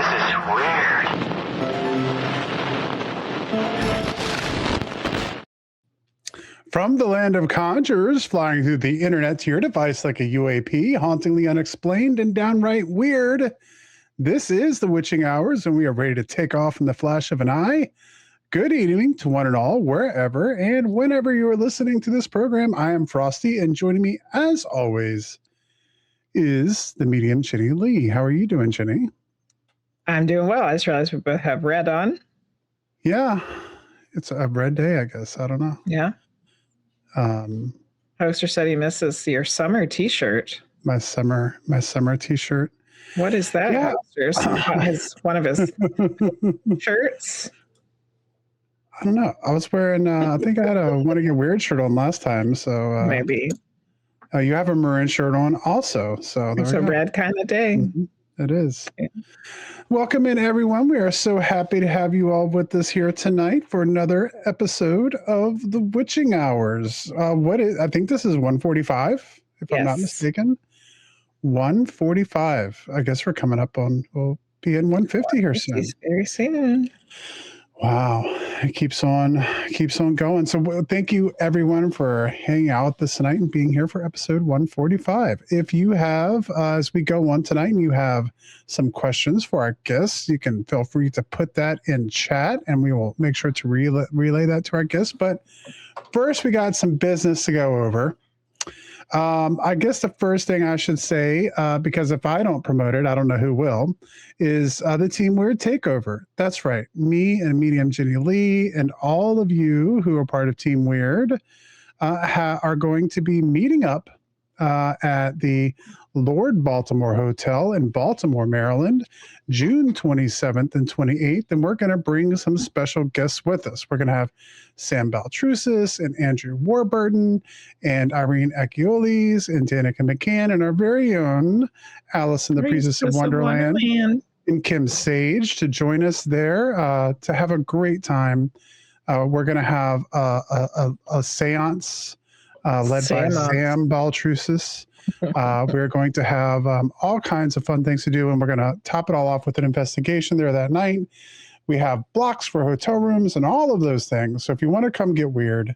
This is weird. From the land of conjurers, flying through the internet to your device like a UAP, hauntingly unexplained and downright weird. This is the Witching Hours, and we are ready to take off in the flash of an eye. Good evening to one and all, wherever and whenever you are listening to this program. I am Frosty, and joining me, as always, is the medium Jenny Lee. How are you doing, Jenny? I'm doing well. I just realized we both have red on. Yeah, it's a red day, I guess. I don't know. Yeah. Hoster said he misses your summer T-shirt. My summer T-shirt. What is that? Yeah. Hoster's one of his shirts. I don't know. I was wearing. I think I had a "Want to Get Weird" shirt on last time. So Maybe you have a maroon shirt on also. So it's a red kind of day. Mm-hmm. It is. Yeah. Welcome in, everyone. We are so happy to have you all with us here tonight for another episode of the Witching Hours. I think this is 145, if I'm not mistaken. 145. I guess we're coming up on, we'll be in 150 here soon. Very soon. Wow. It keeps on going. So thank you, everyone, for hanging out with us tonight and being here for episode 145. If you have, as we go on tonight, and you have some questions for our guests, you can feel free to put that in chat, and we will make sure to relay that to our guests. But first, we got some business to go over. I guess the first thing I should say, because if I don't promote it, I don't know who will, is the Team Weird Takeover. That's right. Me and medium Jenny Lee and all of you who are part of Team Weird are going to be meeting up at the Lord Baltimore Hotel in Baltimore, Maryland, June 27th and 28th. And we're going to bring some special guests with us. We're going to have Sam Baltrusis and Andrew Warburton and Irene Akiolis and Danica McCann and our very own Allison, the Priestess of Wonderland, and Kim Sage to join us there to have a great time. We're going to have a seance led by Sam Baltrusis. We're going to have all kinds of fun things to do, and we're going to top it all off with an investigation there that night. We have blocks for hotel rooms and all of those things. So if you want to come get weird,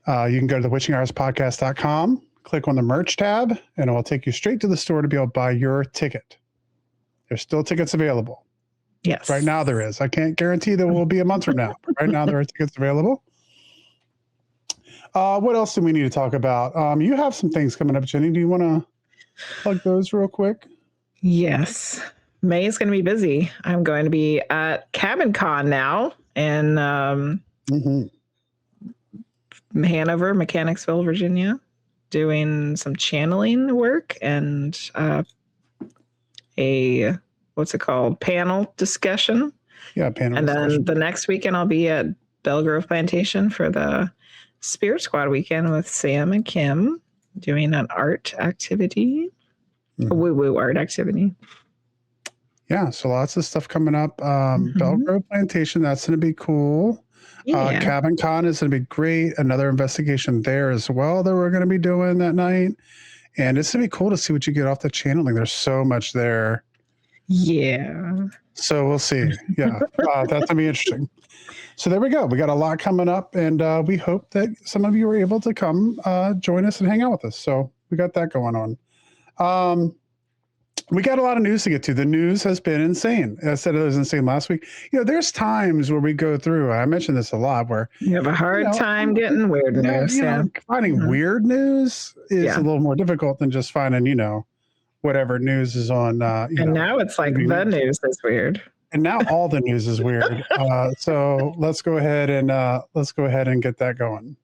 you can go to thewitchinghourspodcast.com, click on the merch tab, and it will take you straight to the store to be able to buy your ticket. There's still tickets available. Yes. Right now there is. I can't guarantee there will be a month from now, but right now there are tickets available. What else do we need to talk about? You have some things coming up, Jenny. Do you want to plug those real quick? Yes. May is going to be busy. I'm going to be at Cabin Con now in Hanover, Mechanicsville, Virginia, doing some channeling work and a, what's it called, panel discussion. Yeah, panel and discussion. Then the next weekend I'll be at Belgrove Plantation for the Spirit Squad weekend with Sam and Kim doing an art activity, a woo-woo art activity. Yeah, so lots of stuff coming up. Belgrove Plantation, that's going to be cool. Yeah. Cabin Con is going to be great. Another investigation there as well that we're going to be doing that night. And it's going to be cool to see what you get off the channeling. There's so much there. Yeah. So we'll see. Yeah, that's going to be interesting. So there we go. We got a lot coming up, and we hope that some of you are able to come join us and hang out with us. So we got that going on. We got a lot of news to get to. The news has been insane. I said it was insane last week. There's times where we go through, I mentioned this a lot, where you have a hard time getting weird news. Finding weird news is a little more difficult than just finding, whatever news is on. Now it's like the news is weird. And now all the news is weird. So let's go ahead and get that going.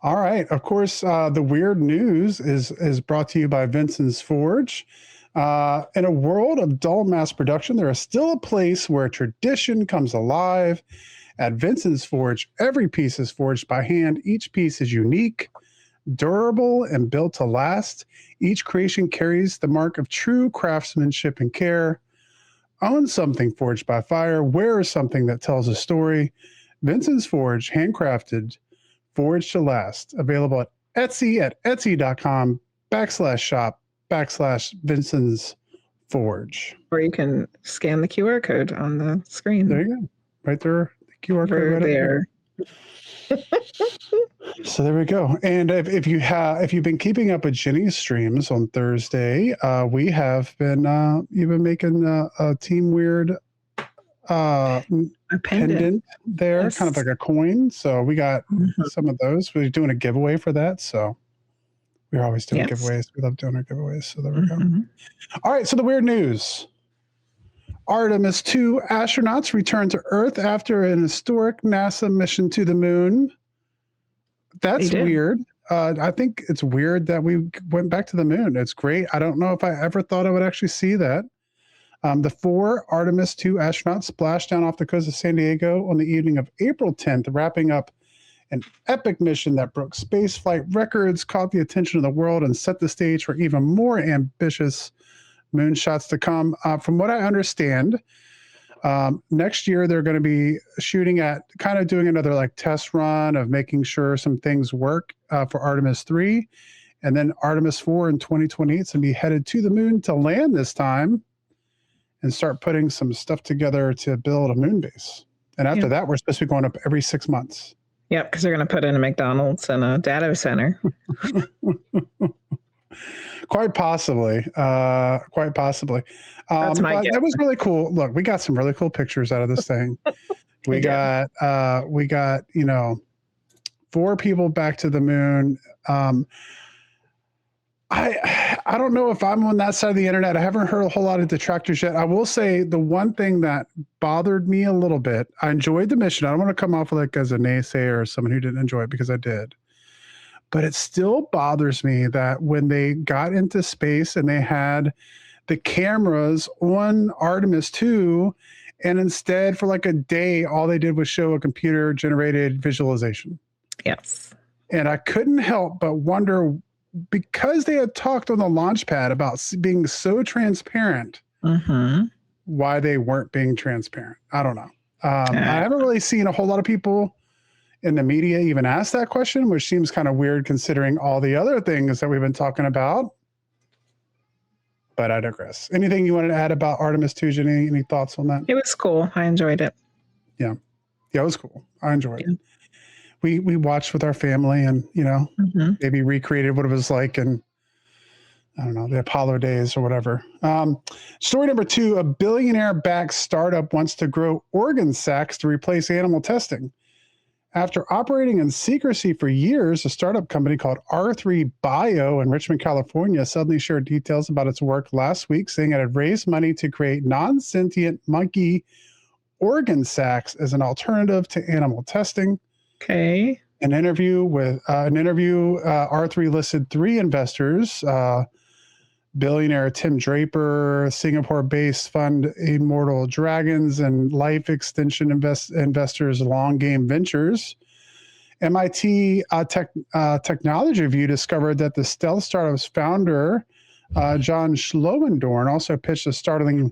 All right. Of course, the weird news is brought to you by Vincent's Forge. In a world of dull mass production, there is still a place where tradition comes alive. At Vincent's Forge, every piece is forged by hand. Each piece is unique, durable, and built to last. Each creation carries the mark of true craftsmanship and care. Own something forged by fire. Wear something that tells a story. Vincent's Forge, handcrafted, forged to last. Available at Etsy at etsy.com/shop/Vincent's Forge. Or you can scan the QR code on the screen. There you go. Right there. The QR code Over right there. Up there. So there we go. And if you've been keeping up with Jenny's streams on Thursday, we have been you've been making a Team Weird A pendant there, Yes. kind of like a coin. So we got some of those. We're doing a giveaway for that. So we're always doing giveaways. We love doing our giveaways. So there we go. All right. So the weird news. Artemis 2 astronauts return to Earth after an historic NASA mission to the moon. That's weird. I think it's weird that we went back to the moon. It's great. I don't know if I ever thought I would actually see that. The 4 Artemis 2 astronauts splashed down off the coast of San Diego on the evening of April 10th, wrapping up an epic mission that broke spaceflight records, caught the attention of the world, and set the stage for even more ambitious moonshots to come. From what I understand, next year they're going to be shooting at kind of doing another like test run of making sure some things work for Artemis 3, and then Artemis 4 in 2028 to be headed to the moon to land this time and start putting some stuff together to build a moon base. And after that, we're supposed to be going up every 6 months. Yep, because they're going to put in a McDonald's and a data center. Quite possibly. Quite possibly. That's my guess. That was really cool. Look, we got some really cool pictures out of this thing. We got 4 people back to the moon. I don't know if I'm on that side of the internet. I haven't heard a whole lot of detractors yet. I will say the one thing that bothered me a little bit, I enjoyed the mission. I don't want to come off like as a naysayer or someone who didn't enjoy it, because I did. But it still bothers me that when they got into space and they had the cameras on Artemis 2, and instead for like a day, all they did was show a computer generated visualization. Yes. And I couldn't help but wonder, because they had talked on the launch pad about being so transparent, why they weren't being transparent. I don't know. I haven't really seen a whole lot of people in the media even ask that question, which seems kind of weird considering all the other things that we've been talking about. But I digress. Anything you wanted to add about Artemis 2, Jenny? Any thoughts on that? It was cool. I enjoyed it. Yeah, it was cool. I enjoyed it. We watched with our family and, maybe recreated what it was like in, I don't know, the Apollo days or whatever. Story number 2, a billionaire-backed startup wants to grow organ sacs to replace animal testing. After operating in secrecy for years, a startup company called R3 Bio in Richmond, California, suddenly shared details about its work last week, saying it had raised money to create non-sentient monkey organ sacs as an alternative to animal testing. Okay. An interview, R3 listed 3 investors, billionaire Tim Draper, Singapore-based fund Immortal Dragons, and life extension investors Long Game Ventures. MIT Technology Review discovered that the stealth startup's founder, John Schloendorn, also pitched a startling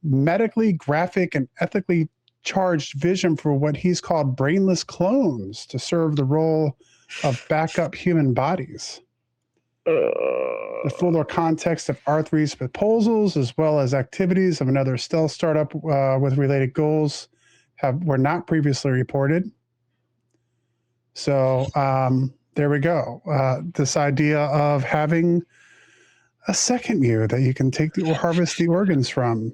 medically graphic and ethically charged vision for what he's called brainless clones to serve the role of backup human bodies. The fuller context of R3's proposals, as well as activities of another stealth startup with related goals, were not previously reported. So there we go. This idea of having a second you that you can take harvest the organs from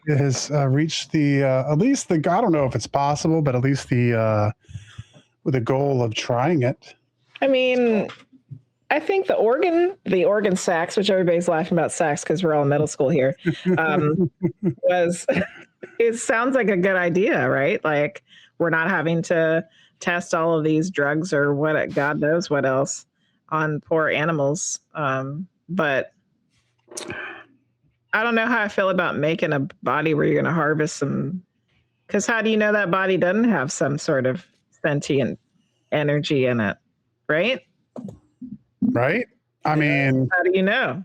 has reached at least I don't know if it's possible, but at least with the goal of trying it. I mean, I think the organ sacs, which everybody's laughing about sacs because we're all in middle school here, it sounds like a good idea, right? Like we're not having to test all of these drugs or God knows what else on poor animals. But I don't know how I feel about making a body where you're going to harvest some, because how do you know that body doesn't have some sort of sentient energy in it, right? Right? I mean, how do you know?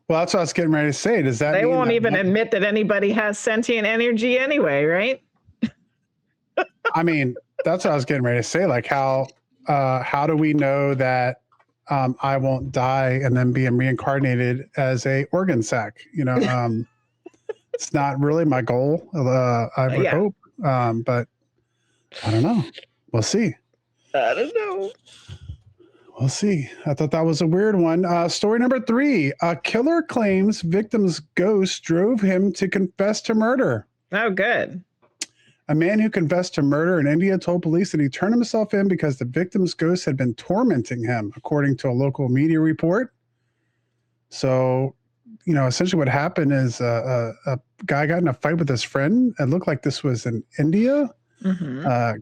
Well, that's what I was getting ready to say. Does that they mean won't that even admit that anybody has sentient energy anyway, right? I mean, That's what I was getting ready to say. Like how do we know that I won't die and then be reincarnated as a organ sac? It's not really my goal. I would Yeah. hope, but I don't know. We'll see. I don't know. We'll see. I thought that was a weird one. Story number 3. A killer claims victim's ghost drove him to confess to murder. Oh, good. A man who confessed to murder in India told police that he turned himself in because the victim's ghost had been tormenting him, according to a local media report. So, essentially what happened is a guy got in a fight with his friend. It looked like this was in India.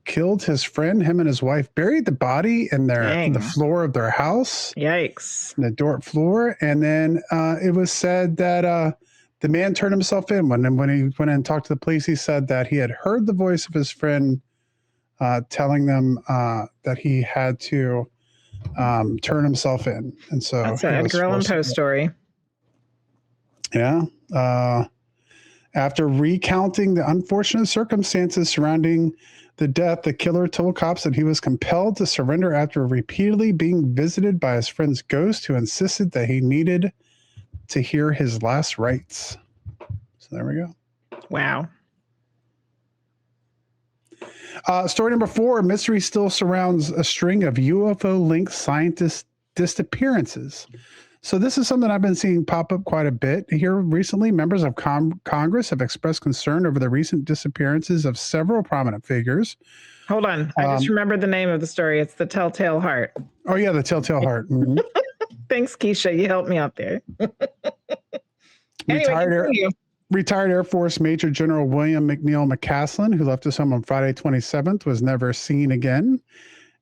Killed his friend, him and his wife, buried the body in the floor of their house. Yikes. In the dirt floor. And then it was said that the man turned himself in. When he went in and talked to the police, he said that he had heard the voice of his friend telling them that he had to turn himself in. And so that's a Edgar Allan Poe story. Yeah. After recounting the unfortunate circumstances surrounding the death, the killer told cops that he was compelled to surrender after repeatedly being visited by his friend's ghost, who insisted that he needed to hear his last rites. So there we go. Wow. Story number 4, mystery still surrounds a string of UFO-linked scientist disappearances. So this is something I've been seeing pop up quite a bit here recently. Members of Congress have expressed concern over the recent disappearances of several prominent figures. Hold on. I just remembered the name of the story. It's The Telltale Heart. Oh, yeah, The Telltale Heart. Mm-hmm. Thanks, Keisha. You helped me out there. Retired Air Force Major General William McNeil McCaslin, who left his home on Friday 27th, was never seen again.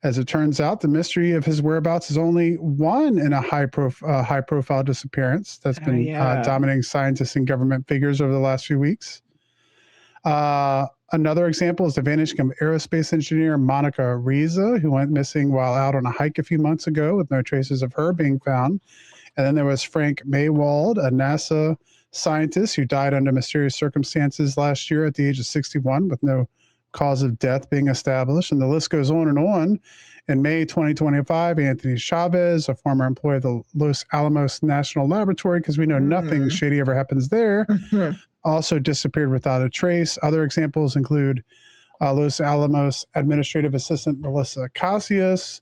As it turns out, the mystery of his whereabouts is only one in a high-profile disappearance that's been dominating scientists and government figures over the last few weeks. Another example is the vanishing of aerospace engineer Monica Riza, who went missing while out on a hike a few months ago with no traces of her being found. And then there was Frank Maywald, a NASA scientist who died under mysterious circumstances last year at the age of 61 with no cause of death being established, and the list goes on and on. In May 2025, Anthony Chavez, a former employee of the Los Alamos National Laboratory, because we know nothing shady ever happens there, also disappeared without a trace. Other examples include Los Alamos Administrative Assistant Melissa Casillas,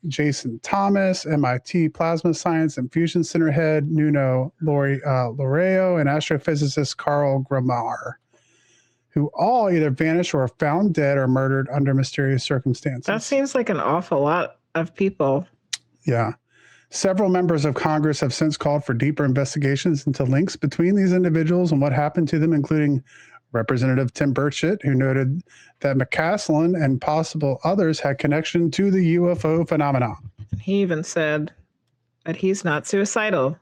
Jason Thomas, MIT Plasma Science and Fusion Center head Nuno Loreo, and astrophysicist Carl Gramar, who all either vanished or are found dead or murdered under mysterious circumstances. That seems like an awful lot of people. Yeah. Several members of Congress have since called for deeper investigations into links between these individuals and what happened to them, including Representative Tim Burchett, who noted that McCaslin and possible others had connection to the UFO phenomenon. He even said that he's not suicidal.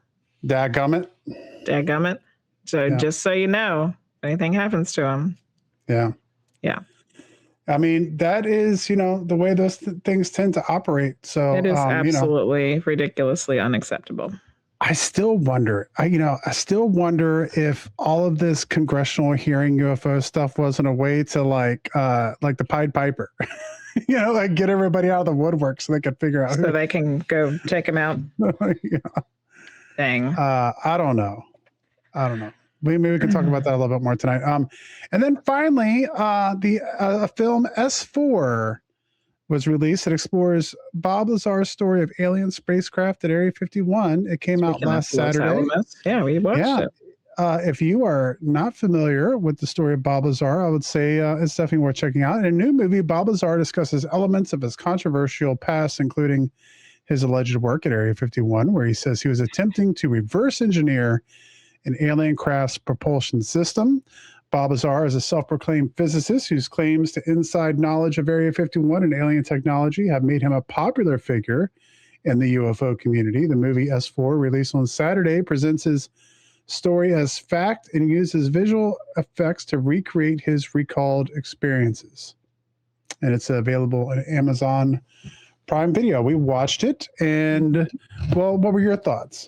Dadgummit. So just so you know, if anything happens to him. Yeah. Yeah. I mean, that is, the way those things tend to operate. So it is absolutely ridiculously unacceptable. I still wonder, I still wonder if all of this congressional hearing UFO stuff wasn't a way to like the Pied Piper, like get everybody out of the woodwork so they could figure out. So they can go take him out. Yeah. Dang. I don't know. Maybe we can talk about that a little bit more tonight. And then finally, the film S4 was released. It explores Bob Lazar's story of alien spacecraft at Area 51. It came out last Saturday. Yeah, we watched it. If you are not familiar with the story of Bob Lazar, I would say it's definitely worth checking out. In a new movie, Bob Lazar discusses elements of his controversial past, including his alleged work at Area 51, where he says he was attempting to reverse engineer an alien craft's propulsion system. Bob Lazar is a self-proclaimed physicist whose claims to inside knowledge of Area 51 and alien technology have made him a popular figure in the UFO community. The movie S4, released on Saturday, presents his story as fact and uses visual effects to recreate his recalled experiences. And it's available on Amazon Prime Video. We watched it, and well, what were your thoughts?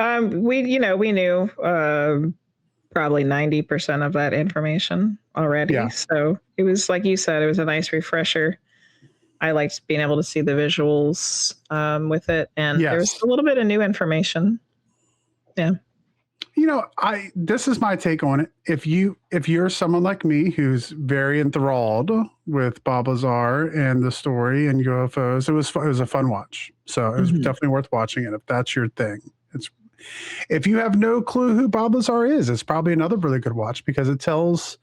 We knew probably 90% of that information already. Yeah. So it was, like you said, it was a nice refresher. I liked being able to see the visuals with it, and there was Yes. a little bit of new information. Yeah. You know, this is my take on it. If you're someone like me who's very enthralled with Bob Lazar and the story and UFOs, it was a fun watch. So it was definitely worth watching it if that's your thing. It's if you have no clue who Bob Lazar is, it's probably another really good watch because it tells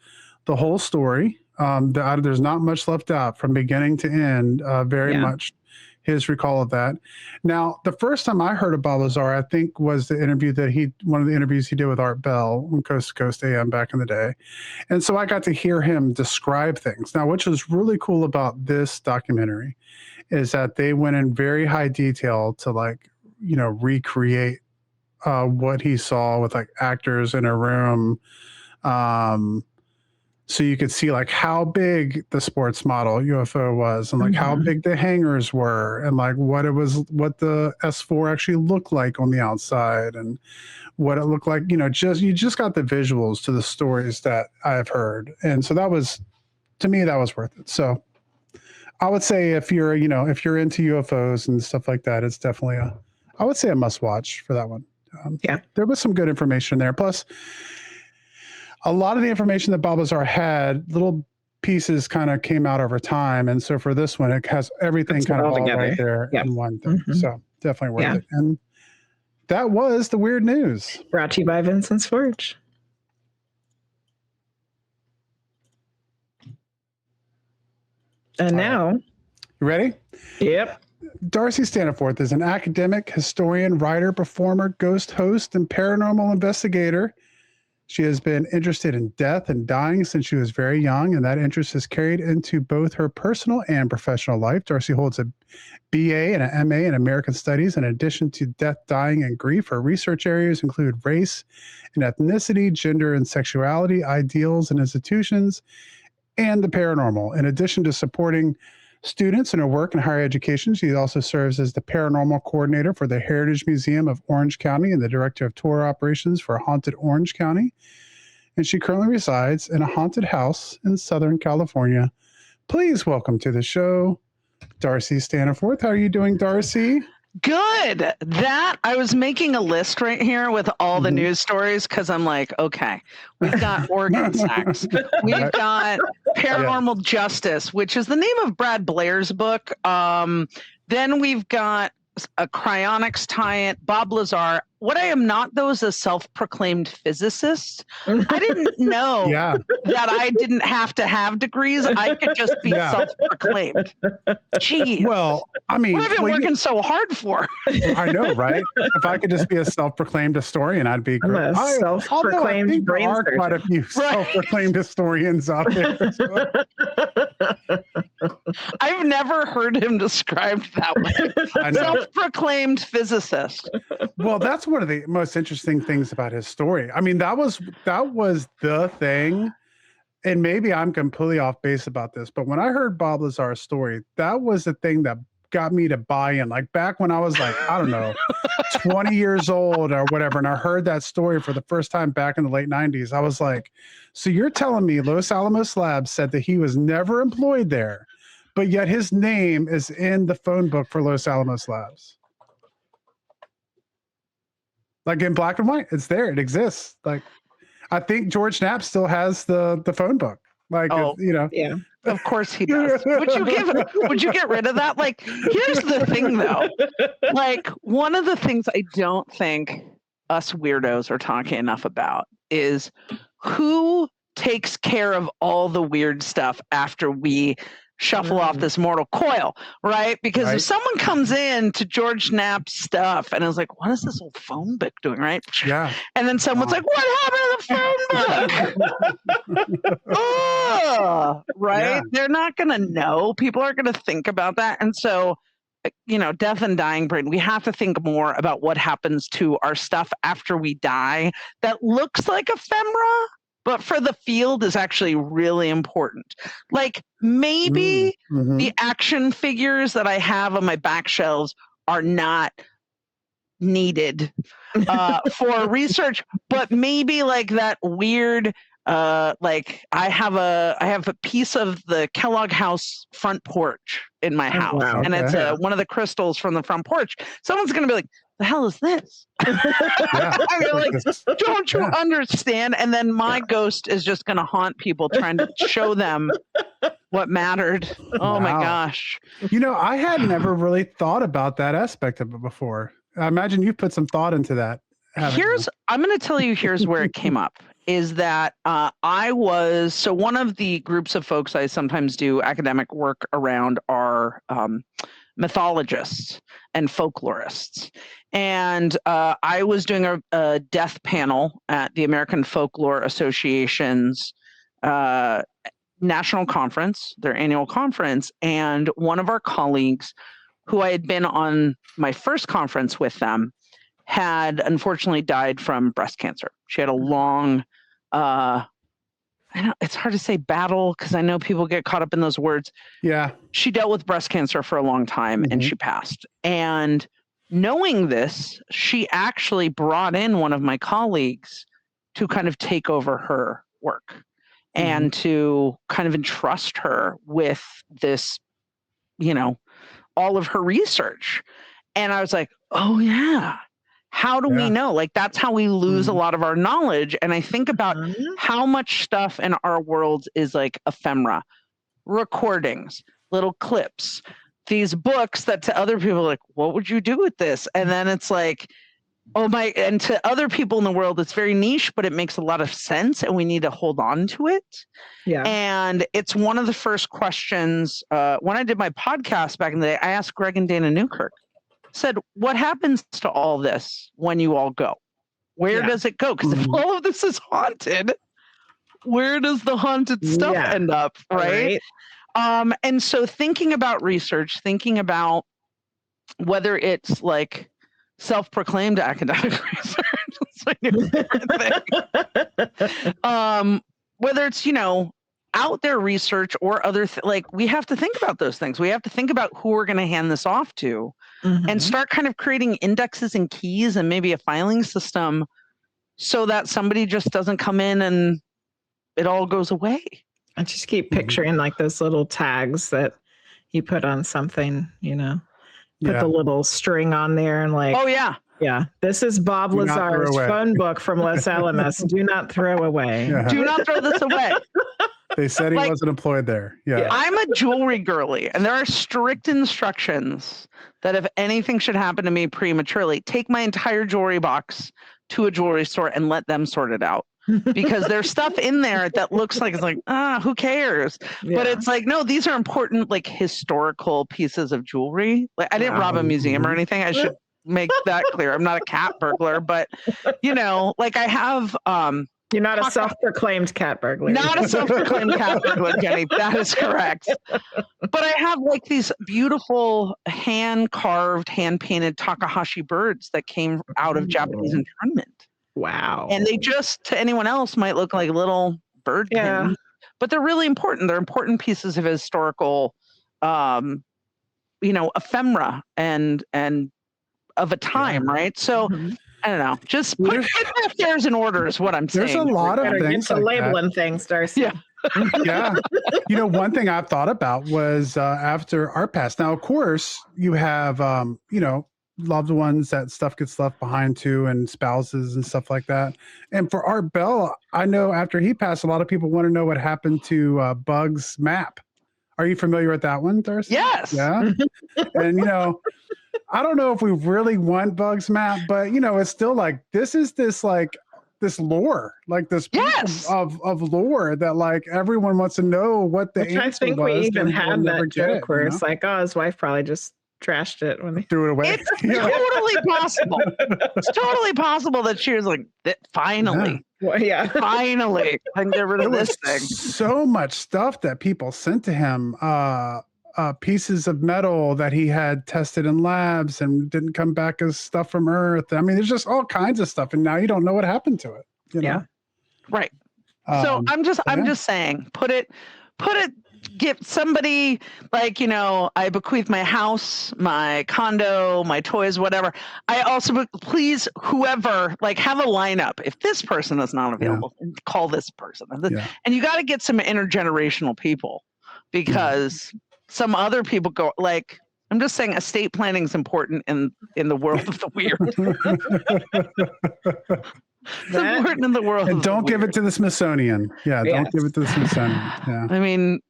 the whole story. There's not much left out from beginning to end. Very much his recall of that. Now, the first time I heard of Bob Lazar, I think, was the interview one of the interviews he did with Art Bell on Coast to Coast AM back in the day. And so I got to hear him describe things. Now, which was really cool about this documentary is that they went in very high detail to recreate what he saw with like actors in a room. So you could see like how big the sports model UFO was and like how big the hangars were and like what the S4 actually looked like on the outside and what it looked like, you just got the visuals to the stories that I've heard. And so to me, that was worth it. So I would say if you're into UFOs and stuff like that, it's definitely I would say a must watch for that one. There was some good information there. Plus, a lot of the information that Bob Lazar had, little pieces kind of came out over time. And so for this one, it has everything kind of all right there in one thing. So definitely worth it. And that was the weird news. Brought to you by Vincent's Forge. And now. You ready? Yep. Darcy Staniforth is an academic, historian, writer, performer, ghost host, and paranormal investigator. She has been interested in death and dying since she was very young, and that interest has carried into both her personal and professional life. Darcy holds a BA and an MA in American Studies. In addition to death, dying, and grief, her research areas include race and ethnicity, gender and sexuality, ideals and institutions, and the paranormal. In addition to supporting students in her work in higher education, she also serves as the paranormal coordinator for the Heritage Museum of Orange County and the director of tour operations for Haunted Orange County. And she currently resides in a haunted house in Southern California. Please welcome to the show, Darcy Staniforth. How are you doing, Darcy? Good. I was making a list right here with all the news stories because I'm like, okay, we've got organ sex, we've got paranormal justice, which is the name of Brad Blair's book. Then we've got a cryonics tie-in, Bob Lazar. What I am not, though, is a self-proclaimed physicist. I didn't know that I didn't have to have degrees. I could just be self-proclaimed. Jeez. Well, I mean, what have I been working so hard for? I know, right? If I could just be a self-proclaimed historian, I'd be great. I'm a self-proclaimed brain there are quite a few self-proclaimed historians out there. So. I've never heard him described that way. Self-proclaimed physicist. Well, that's one of the most interesting things about his story. I mean, that was the thing, and maybe I'm completely off base about this, but when I heard Bob Lazar's story, that was the thing that got me to buy in. Like back when I was like, I don't know, 20 years old or whatever, and I heard that story for the first time back in the late 90s, I was like, so you're telling me Los Alamos Labs said that he was never employed there, but yet his name is in the phone book for Los Alamos Labs? Like in black and white, it's there. It exists. Like, I think George Knapp still has the phone book. Like, yeah, of course he does. Would you get rid of that? Like, here's the thing, though. Like, one of the things I don't think us weirdos are talking enough about is who takes care of all the weird stuff after we shuffle off this mortal coil, right? Because if someone comes in to George Knapp's stuff and is like, what is this old phone book doing, right? Yeah. And then someone's like, what happened to the phone book? Oh, right? Yeah. They're not going to know. People are going to think about that. And so, death and dying brain, we have to think more about what happens to our stuff after we die that looks like ephemera, but for the field is actually really important. Like maybe the action figures that I have on my back shelves are not needed for research, but maybe like that weird like I have a piece of the Kellogg House front porch in my house, wow. and it's Okay. one of the crystals from the front porch. Someone's gonna be like, the hell is this? Yeah. I'm like, don't you understand? And then my ghost is just gonna haunt people, trying to show them what mattered. Oh my Wow. gosh. You know, I had never really thought about that aspect of it before. I imagine you've put some thought into that. I'm going to tell you, here's where it came up, is that so one of the groups of folks I sometimes do academic work around are mythologists and folklorists. And I was doing a death panel at the American Folklore Association's national conference, their annual conference. And one of our colleagues, who I had been on my first conference with them, had unfortunately died from breast cancer. She had a long, it's hard to say battle because I know people get caught up in those words. Yeah. She dealt with breast cancer for a long time and she passed. And knowing this, she actually brought in one of my colleagues to kind of take over her work and to kind of entrust her with this, all of her research. And I was like, oh yeah. How do we know? Like, that's how we lose a lot of our knowledge. And I think about how much stuff in our world is like ephemera, recordings, little clips, these books that to other people are like, what would you do with this? And then it's like, and to other people in the world, it's very niche, but it makes a lot of sense and we need to hold on to it. Yeah. And it's one of the first questions when I did my podcast back in the day, I asked Greg and Dana Newkirk, said, what happens to all this when you all go? Where does it go? Because if all of this is haunted, where does the haunted stuff end up? Right. And so thinking about research, thinking about whether it's like self-proclaimed academic research, whether it's, out there research or other like we have to think about those things. We have to think about who we're going to hand this off to and start kind of creating indexes and keys and maybe a filing system so that somebody just doesn't come in and it all goes away. I just keep picturing like those little tags that you put on something, put the little string on there and like, oh yeah. Yeah, this is Bob Lazar's phone book from Los Alamos. Do not throw away. Yeah. Do not throw this away. They said he wasn't employed there. Yeah. I'm a jewelry girly, and there are strict instructions that if anything should happen to me prematurely, take my entire jewelry box to a jewelry store and let them sort it out. Because there's stuff in there that looks like it's like, who cares? Yeah. But it's like, no, these are important, like historical pieces of jewelry. Like I didn't rob a museum or anything. I should make that clear. I'm not a cat burglar, but like I have you're not a self-proclaimed cat burglar. Not a self-proclaimed cat burglar, Jenny. That is correct. But I have like these beautiful hand-carved, hand-painted Takahashi birds that came out of Japanese internment. Wow. And they just, to anyone else, might look like little bird pins. But they're really important. They're important pieces of historical, ephemera and of a time, right? So I don't know. Just put the affairs in order is what I'm saying. There's a lot of things like labeling things, Darcy. Yeah. Yeah. One thing I've thought about was after Art passed. Now, of course, you have, loved ones that stuff gets left behind too, and spouses and stuff like that. And for Art Bell, I know after he passed, a lot of people want to know what happened to Bug's map. Are you familiar with that one, Darcy? Yes. Yeah. And, I don't know if we really want Bug's map, but it's still like this lore, like this piece of lore that like everyone wants to know what the answer was. I think we even had that joke where it's like, oh, his wife probably just trashed it when they threw it away. It's totally possible. It's totally possible that she was like, finally. Well, yeah. Finally, I can get rid of this thing. So much stuff that people sent to him. Pieces of metal that he had tested in labs and didn't come back as stuff from Earth. I mean, there's just all kinds of stuff, and now you don't know what happened to it. Yeah, right. So I'm just saying, put it get somebody like, I bequeath my house, my condo, my toys, whatever. I also please whoever, like, have a lineup. If this person is not available, call this person. And you got to get some intergenerational people, because some other people go, like, I'm just saying estate planning is important in the world of the weird. It's important in the world. And don't give it to the Smithsonian. Yeah, Yes. don't give it to the Smithsonian. Yeah. I mean,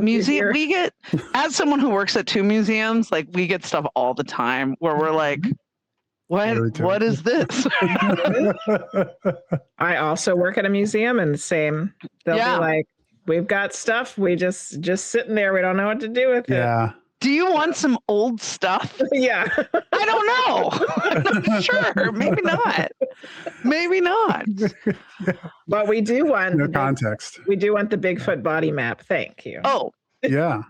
museum. We get, as someone who works at 2 museums, like, we get stuff all the time where we're like, what is this? I also work at a museum, and the same. They'll be like, we've got stuff. We just sitting there. We don't know what to do with it. Yeah. Do you want some old stuff? Yeah. I don't know. I'm not sure. Maybe not. Maybe not. But we do want no context. We do want the Bigfoot body map. Thank you. Oh, yeah.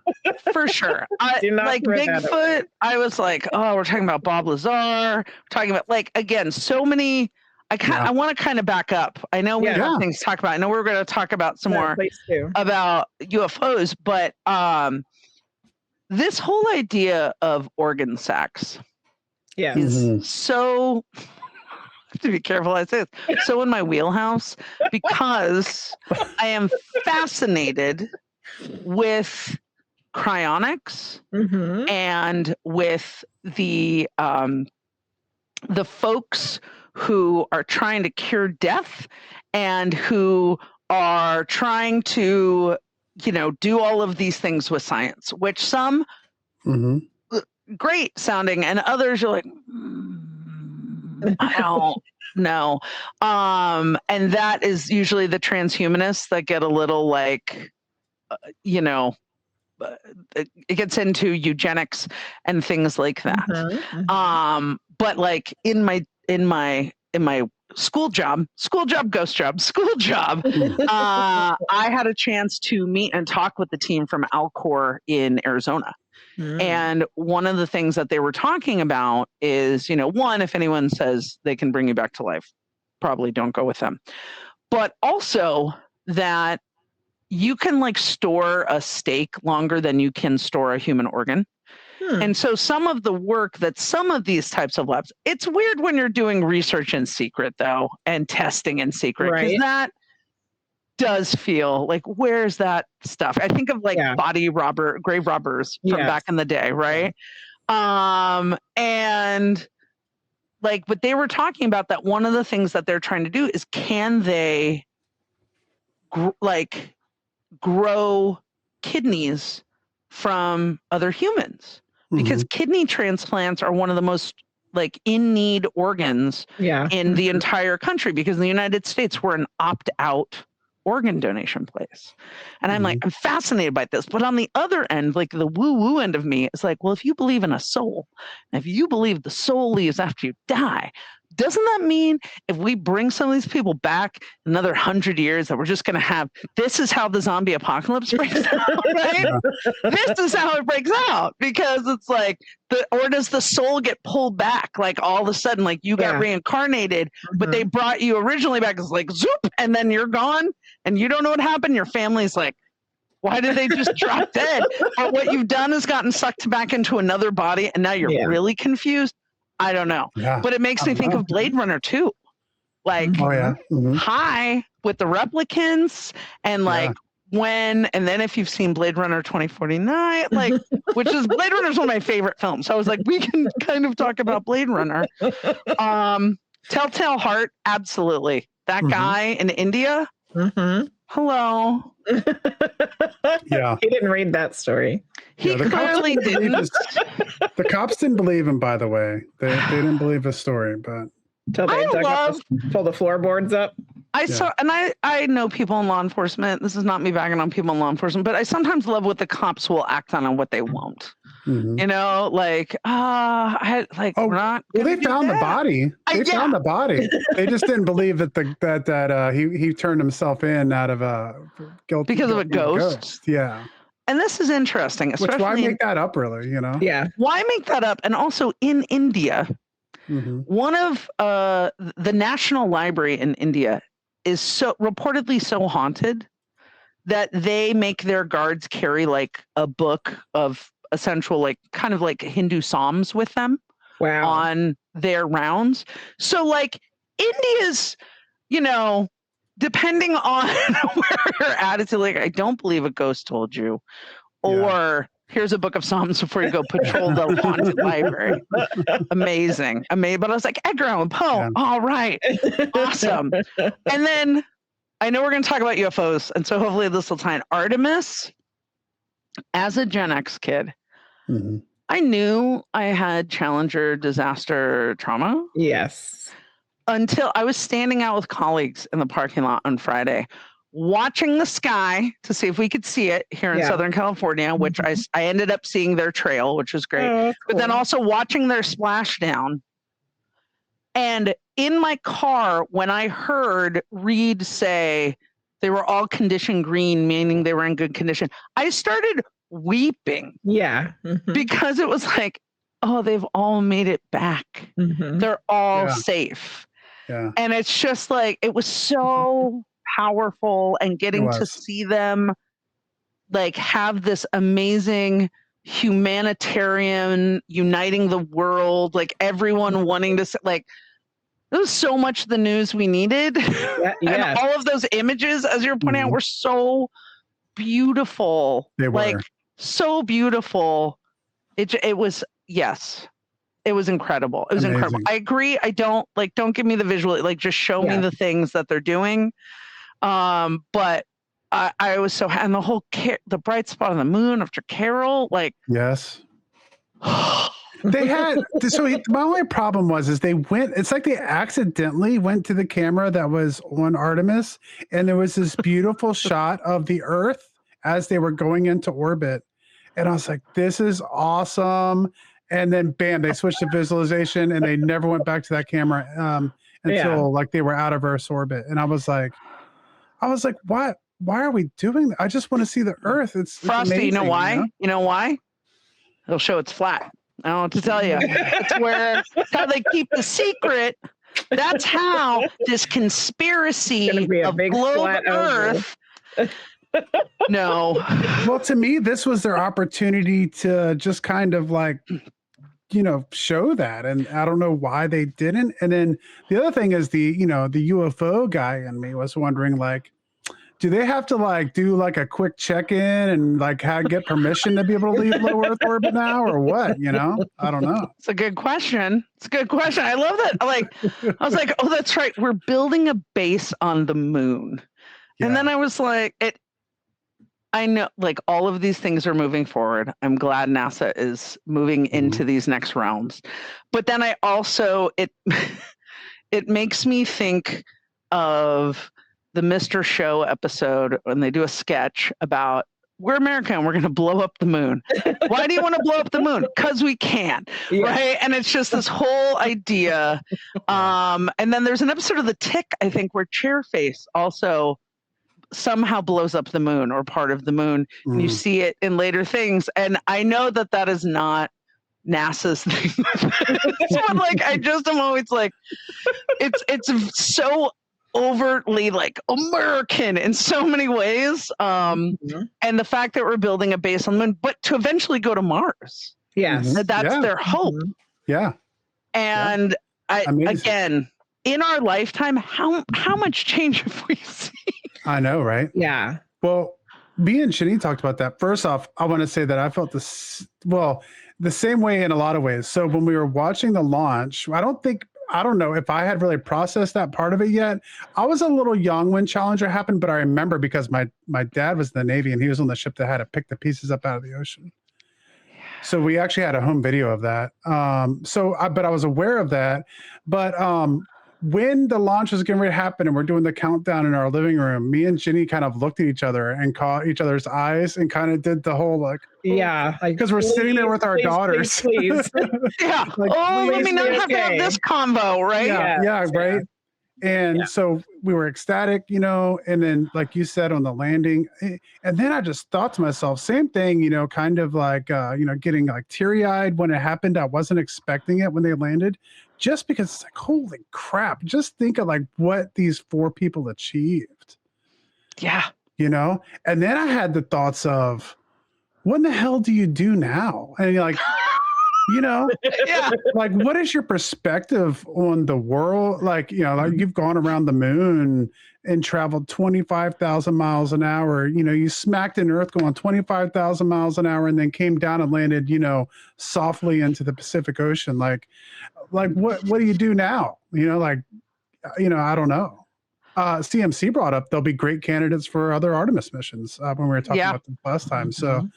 For sure. Do not like Bigfoot, I was like, oh, we're talking about Bob Lazar. We're talking about, like, again, so many. I want to kind of back up. I know we have things to talk about. I know we're going to talk about some more about UFOs, but this whole idea of organ sacks is so, I have to be careful I say this, so in my wheelhouse, because I am fascinated with cryonics and with the folks who are trying to cure death and who are trying to, do all of these things with science, which some great sounding, and others you're like, I don't know. And that is usually the transhumanists that get a little like, it gets into eugenics and things like that. But like in my school job, I had a chance to meet and talk with the team from Alcor in Arizona. And one of the things that they were talking about is, one, if anyone says they can bring you back to life, probably don't go with them. But also that you can, like, store a steak longer than you can store a human organ. And so some of the work that some of these types of labs, it's weird when you're doing research in secret, though, and testing in secret, because that does feel like, where's that stuff? I think of like grave robbers from back in the day, right? And like, but they were talking about that one of the things that they're trying to do is, can they grow kidneys from other humans? Because kidney transplants are one of the most like in need organs in the entire country, because in the United States we're an opt-out organ donation place. And I'm like, I'm fascinated by this. But on the other end, like the woo-woo end of me is like, well, if you believe in a soul, and if you believe the soul leaves after you die, doesn't that mean if we bring some of these people back another 100 years that we're just going to have, this is how the zombie apocalypse breaks out, right? This is how it breaks out, because it's like, or does the soul get pulled back? Like all of a sudden, like you got reincarnated, but they brought you originally back as like zoop, and then you're gone and you don't know what happened. Your family's like, why did they just drop dead? Or what you've done is gotten sucked back into another body, and now you're really confused. I don't know. But it makes me think of Blade Runner too. Like, high with the replicants, and like and then if you've seen Blade Runner 2049, like, which is, Blade Runner is one of my favorite films. So I was like, we can kind of talk about Blade Runner. Telltale Heart, absolutely. That guy in India. Hello. He didn't read that story. He clearly didn't. The cops didn't believe him, by the way. They didn't believe his story, but until they pull the floorboards up. I know people in law enforcement. This is not me bagging on people in law enforcement, but I sometimes love what the cops will act on and what they won't. You know, like, we're not. Well, they found the body. They found the body. They just didn't believe that he turned himself in out of a guilt because of a ghost. Yeah. And this is interesting, especially. Why make that up, really? You know? Yeah. Why make that up? And also in India, one of the National Library in India is reportedly so haunted that they make their guards carry like a book of essential, like kind of like Hindu Psalms with them Wow. on their rounds. So like India's, you know, depending on where you're at, it's like, I don't believe a ghost told you, or here's a book of Psalms before you go patrol the haunted library. Amazing. But I was like, Edgar Allan Poe. All right. Awesome. And then I know we're going to talk about UFOs, and so hopefully this will tie in. Artemis, as a Gen X kid, I knew I had Challenger disaster trauma. Yes. Until I was standing out with colleagues in the parking lot on Friday, watching the sky to see if we could see it here in Southern California, which I ended up seeing their trail, which was great. Oh, but then also watching their splashdown. And in my car, when I heard Reed say they were all condition green, meaning they were in good condition, I started weeping. Yeah. Because it was like, oh, they've all made it back. They're all safe. Yeah. And it's just like, it was so powerful, and getting to see them like have this amazing humanitarian uniting the world, like everyone wanting to, like, it was so much the news we needed. And all of those images, as you're pointing out, were so beautiful. They were. Like, so beautiful. It was, yes. It was incredible. It was incredible. I agree. Don't give me the visual, like just show me the things that they're doing. But I was so, and the whole, the bright spot on the moon after Carol, like. Yes. They had, my only problem is they went, it's like they accidentally went to the camera that was on Artemis, and there was this beautiful shot of the Earth as they were going into orbit. And I was like, this is awesome. And then bam, they switched to visualization, and they never went back to that camera until like they were out of Earth's orbit. And I was like, what? Why are we doing that? I just want to see the Earth. It's Frosty, amazing, you know why? You know why? They'll show it's flat. I don't know what to tell you. It's how they keep the secret. That's how this conspiracy of globe Earth. No. Well, to me, this was their opportunity to just kind of like, show that. And I don't know why they didn't. And then the other thing is the UFO guy in me was wondering, like, do they have to like do like a quick check-in and like get permission to be able to leave low Earth orbit now, or what? I don't know. It's a good question. I love that. I was like, oh, that's right. We're building a base on the moon. Yeah. And then I was like, I know, like, all of these things are moving forward. I'm glad NASA is moving into these next realms. But then I also, it makes me think of the Mr. Show episode when they do a sketch about, we're American, we're going to blow up the moon. Why do you want to blow up the moon? Because we can, right? And it's just this whole idea. And then there's an episode of The Tick, I think, where Chairface also somehow blows up the moon or part of the moon. And you see it in later things. And I know that is not NASA's thing. But like, I just am always like, it's so overtly like American in so many ways. And the fact that we're building a base on the moon, but to eventually go to Mars. Yes. That's their hope. Yeah. And again, in our lifetime, how much change have we seen? I know, right? Yeah. Well, me and Shani talked about that. First off, I want to say that I felt the same way in a lot of ways. So when we were watching the launch, I don't know if I had really processed that part of it yet. I was a little young when Challenger happened, but I remember because my dad was in the Navy and he was on the ship that had to pick the pieces up out of the ocean. So we actually had a home video of that. But I was aware of that. But when the launch was getting ready to happen and we're doing the countdown in our living room, me and Ginny kind of looked at each other and caught each other's eyes and kind of did the whole like, because we're sitting there with our daughters. Please. Yeah. Like, let me not have to have this convo, right? Yeah, right. And so we were ecstatic, and then like you said on the landing, and then I just thought to myself, same thing, kind of like, getting like teary eyed when it happened. I wasn't expecting it when they landed, just because it's like, holy crap. Just think of like what these 4 people achieved. Yeah. you know? And then I had the thoughts of, what in the hell do you do now? And you're like, you know, Yeah. like, what is your perspective on the world? Like, you know, like you've gone around the moon and traveled 25,000 miles an hour. You know, you smacked an Earth going 25,000 miles an hour and then came down and landed, you know, softly into the Pacific Ocean. Like what do you do now? You know, like, you know, I don't know. CMC brought up they'll be great candidates for other Artemis missions when we were talking about them last time. So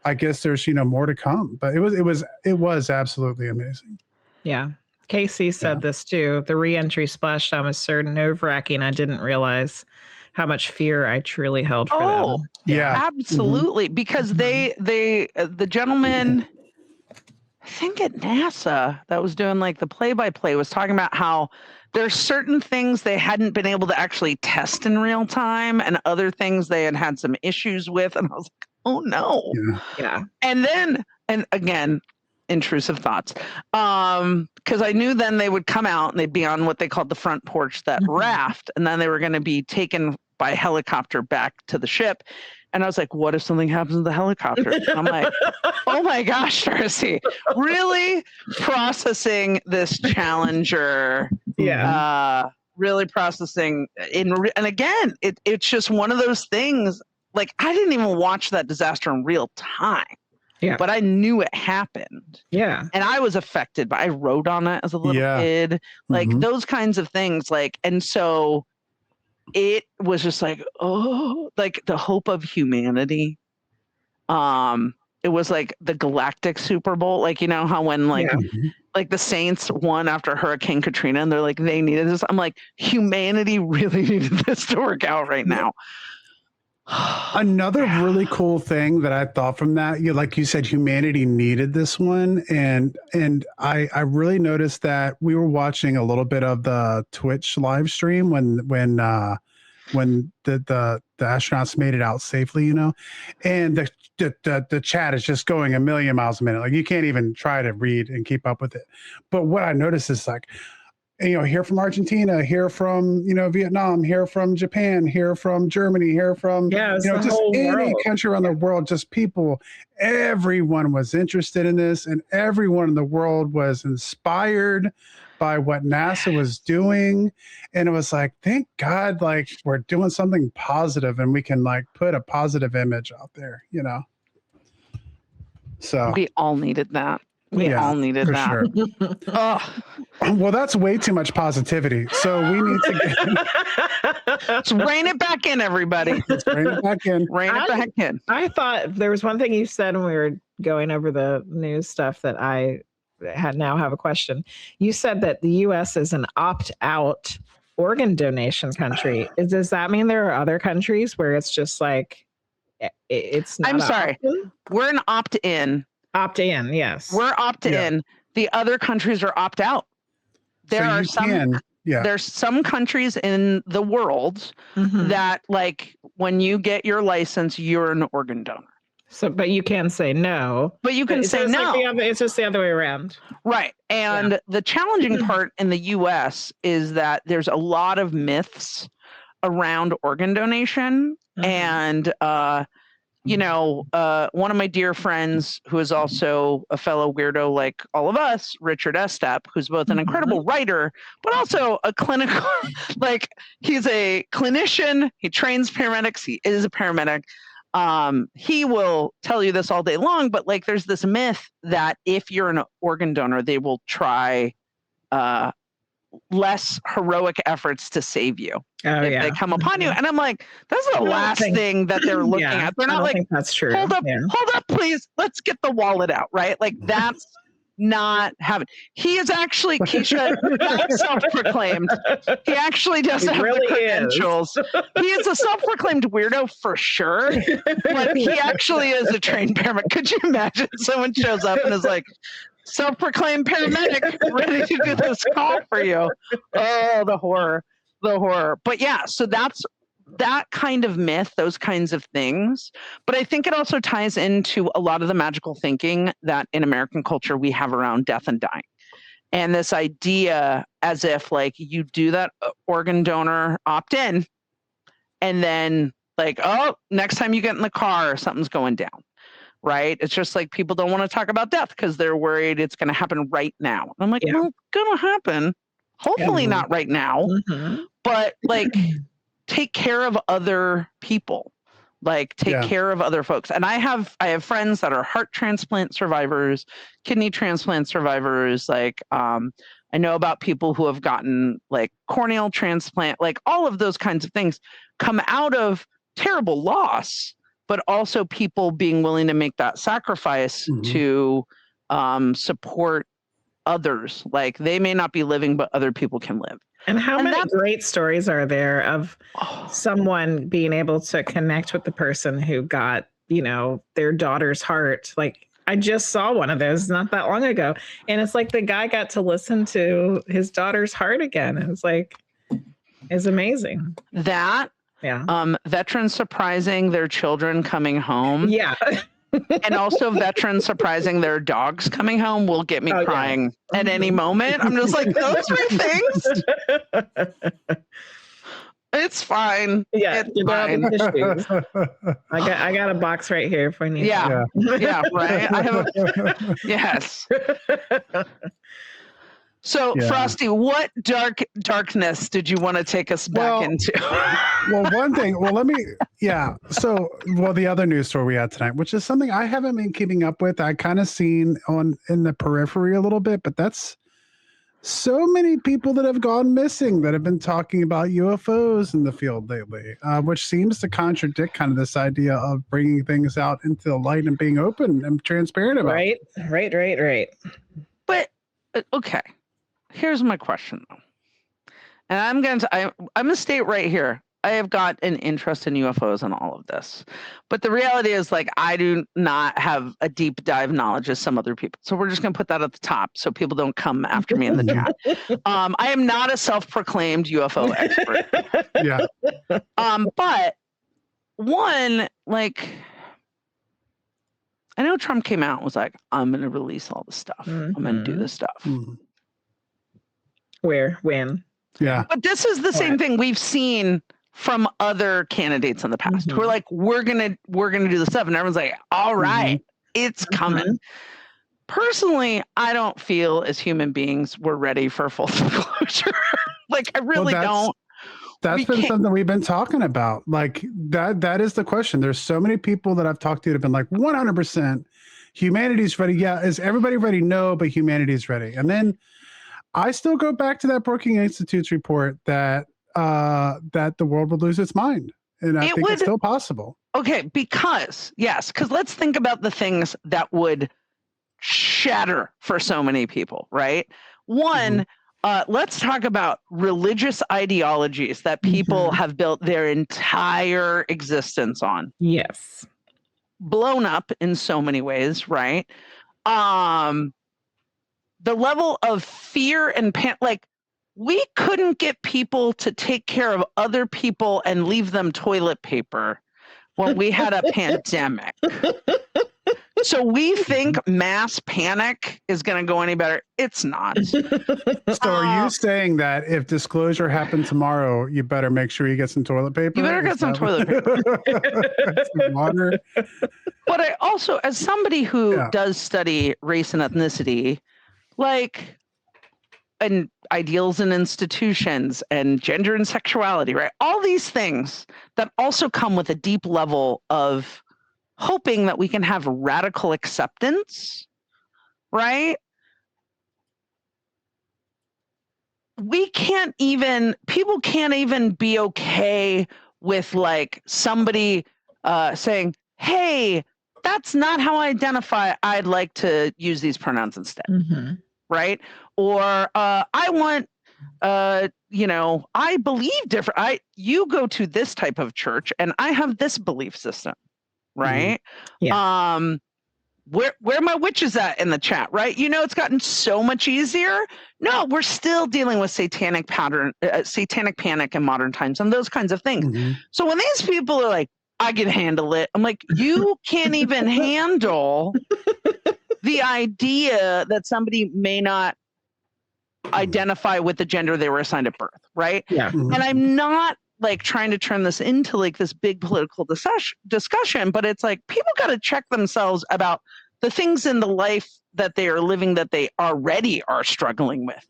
I guess there's, you know, more to come, but it was absolutely amazing. Yeah. Casey said this too. The re-entry splashdown was so nerve-wracking. I didn't realize how much fear I truly held for them. Yeah. Absolutely. Because the gentleman, I think at NASA that was doing like the play-by-play was talking about how there's certain things they hadn't been able to actually test in real time and other things they had some issues with. And I was like, oh no. Yeah. And then, and again, intrusive thoughts. Because I knew then they would come out and they'd be on what they called the front porch, that raft, and then they were going to be taken by helicopter back to the ship. And I was like, what if something happens to the helicopter? And I'm like, oh my gosh, Darcy, really processing this Challenger. Really processing and again, it's just one of those things. Like, I didn't even watch that disaster in real time. Yeah. But I knew it happened. Yeah. And I was affected, but I wrote on it as a little kid. Like those kinds of things. Like, and so it was just like, oh, like the hope of humanity. It was like the galactic Super Bowl. Like, you know how when like the Saints won after Hurricane Katrina and they're like, they needed this. I'm like, humanity really needed this to work out right now. Another really cool thing that I thought from that, like you said, humanity needed this one, and I really noticed that we were watching a little bit of the Twitch live stream when the astronauts made it out safely, you know, and the chat is just going a million miles a minute. Like you can't even try to read and keep up with it. But what I noticed is like, you know, here from Argentina, here from, you know, Vietnam, here from Japan, here from Germany, here from, you know, just any country around the world, just people, everyone was interested in this and everyone in the world was inspired by what NASA was doing. And it was like, thank God, like we're doing something positive and we can like put a positive image out there, you know? So we all needed that. We all needed that. Sure. Well, that's way too much positivity. So we need to let's rein it back in, everybody. Let's rein it back in. Rein it back in. I thought there was one thing you said when we were going over the news stuff that I now have a question. You said that the U.S. is an opt-out organ donation country. Does that mean there are other countries where it's just like it's not? I'm sorry. We're an opt-in. Opt-in, yes. We're opt-in. The other countries are opt-out. There's some countries in the world that, like, when you get your license, you're an organ donor. So, but you can say no. But you can say no. It's just the other way around. Right. And the challenging part in the U.S. is that there's a lot of myths around organ donation. And, you know, one of my dear friends who is also a fellow weirdo like all of us, Richard Estep, who's both an incredible writer, but also a clinical, like he's a clinician. He trains paramedics. He is a paramedic. He will tell you this all day long, but like there's this myth that if you're an organ donor, they will try less heroic efforts to save you if they come upon you. And I'm like, that's the last thing that they're looking at. They're not like, that's true. Hold up, please. Let's get the wallet out, right? Like that's not having. He is actually, Keisha, not self-proclaimed. He actually does have the credentials. He is a self-proclaimed weirdo for sure, but he actually is a trained paramedic. Could you imagine someone shows up and is like, self-proclaimed paramedic ready to do this call for you? Oh, the horror. But yeah, so that's that kind of myth, those kinds of things. But I think it also ties into a lot of the magical thinking that in American culture we have around death and dying. And this idea as if like you do that organ donor opt-in and then Like, oh, next time you get in the car, something's going down, right? It's just like people don't want to talk about death because they're worried it's going to happen right now. And I'm like, Yeah. well, it's going to happen. Hopefully not right now, but like take care of other people, like take care of other folks. And I have friends that are heart transplant survivors, kidney transplant survivors. Like, I know about people who have gotten like corneal transplant, like all of those kinds of things come out of terrible loss, but also people being willing to make that sacrifice to support others. Like they may not be living, but other people can live. And how many great stories are there of someone being able to connect with the person who got, you know, their daughter's heart? Like I just saw one of those not that long ago. And it's like the guy got to listen to his daughter's heart again. It was like, it's amazing. That, veterans surprising their children coming home. Yeah. And also veterans surprising their dogs coming home will get me crying at any moment. I'm just like, those are things. It's fine. Yeah, it's fine. I got a box right here if I need. Yeah, right. I have yes. So Frosty, what darkness did you want to take us back into? One thing. Well, let me. Yeah. So, the other news story we had tonight, which is something I haven't been keeping up with. I kind of seen in the periphery a little bit, but that's so many people that have gone missing that have been talking about UFOs in the field lately, which seems to contradict kind of this idea of bringing things out into the light and being open and transparent about it. Right. But okay. Here's my question, though. And I'm going to state right here, I have got an interest in UFOs and all of this. But the reality is, like, I do not have a deep dive knowledge as some other people. So we're just going to put that at the top so people don't come after me in the chat. I am not a self-proclaimed UFO expert. Yeah. But one, like, I know Trump came out and was like, I'm going to release all the stuff. I'm going to do this stuff. Where? When? Yeah. But this is the same thing we've seen from other candidates in the past. We're like, we're gonna do the stuff, and everyone's like, all right, it's coming. Personally, I don't feel as human beings we're ready for full disclosure. Like, I really don't. That's been something we've been talking about. Like that is the question. There's so many people that I've talked to that have been like 100% humanity's ready. Yeah, is everybody ready? No, but humanity's ready. And then I still go back to that Brookings Institute's report that the world would lose its mind. And I think it's still possible. Okay, because let's think about the things that would shatter for so many people, right? One, let's talk about religious ideologies that people have built their entire existence on. Yes. Blown up in so many ways, right? The level of fear and like, we couldn't get people to take care of other people and leave them toilet paper when we had a pandemic. So we think mass panic is going to go any better. It's not. So are you saying that if disclosure happened tomorrow, you better make sure you get some toilet paper? You better get some toilet paper. Some water. But I also, as somebody who does study race and ethnicity, like, and ideals and institutions and gender and sexuality, right? All these things that also come with a deep level of hoping that we can have radical acceptance, right? People can't even be okay with like somebody saying, hey, that's not how I identify. I'd like to use these pronouns instead. Right? Or I want, I believe different. You go to this type of church and I have this belief system, right? Yeah. Where my witches at in the chat, right? It's gotten so much easier. No, we're still dealing with satanic panic in modern times and those kinds of things. So when these people are like, I can handle it, I'm like, you can't even handle the idea that somebody may not identify with the gender they were assigned at birth, right? Yeah. And I'm not like trying to turn this into like this big political discussion, but it's like people got to check themselves about the things in the life that they are living that they already are struggling with.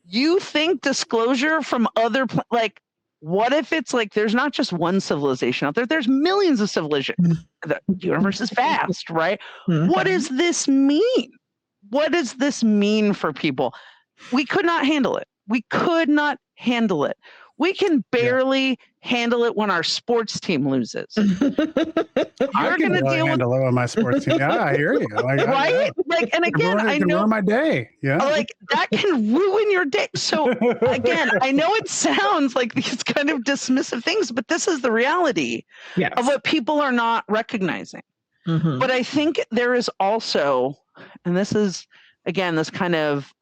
You think disclosure from other like, what if it's like there's not just one civilization out there, there's millions of civilizations. The universe is vast, right? What does this mean? What does this mean for people? We could not handle it. We could not handle it. We can barely handle it when our sports team loses. I can really handle it on my sports team. Yeah, I hear you. Right? Like, and again, I know ruin my day. Yeah, like that can ruin your day. So again, I know it sounds like these kind of dismissive things, but this is the reality of what people are not recognizing. But I think there is also, and this is again, this kind of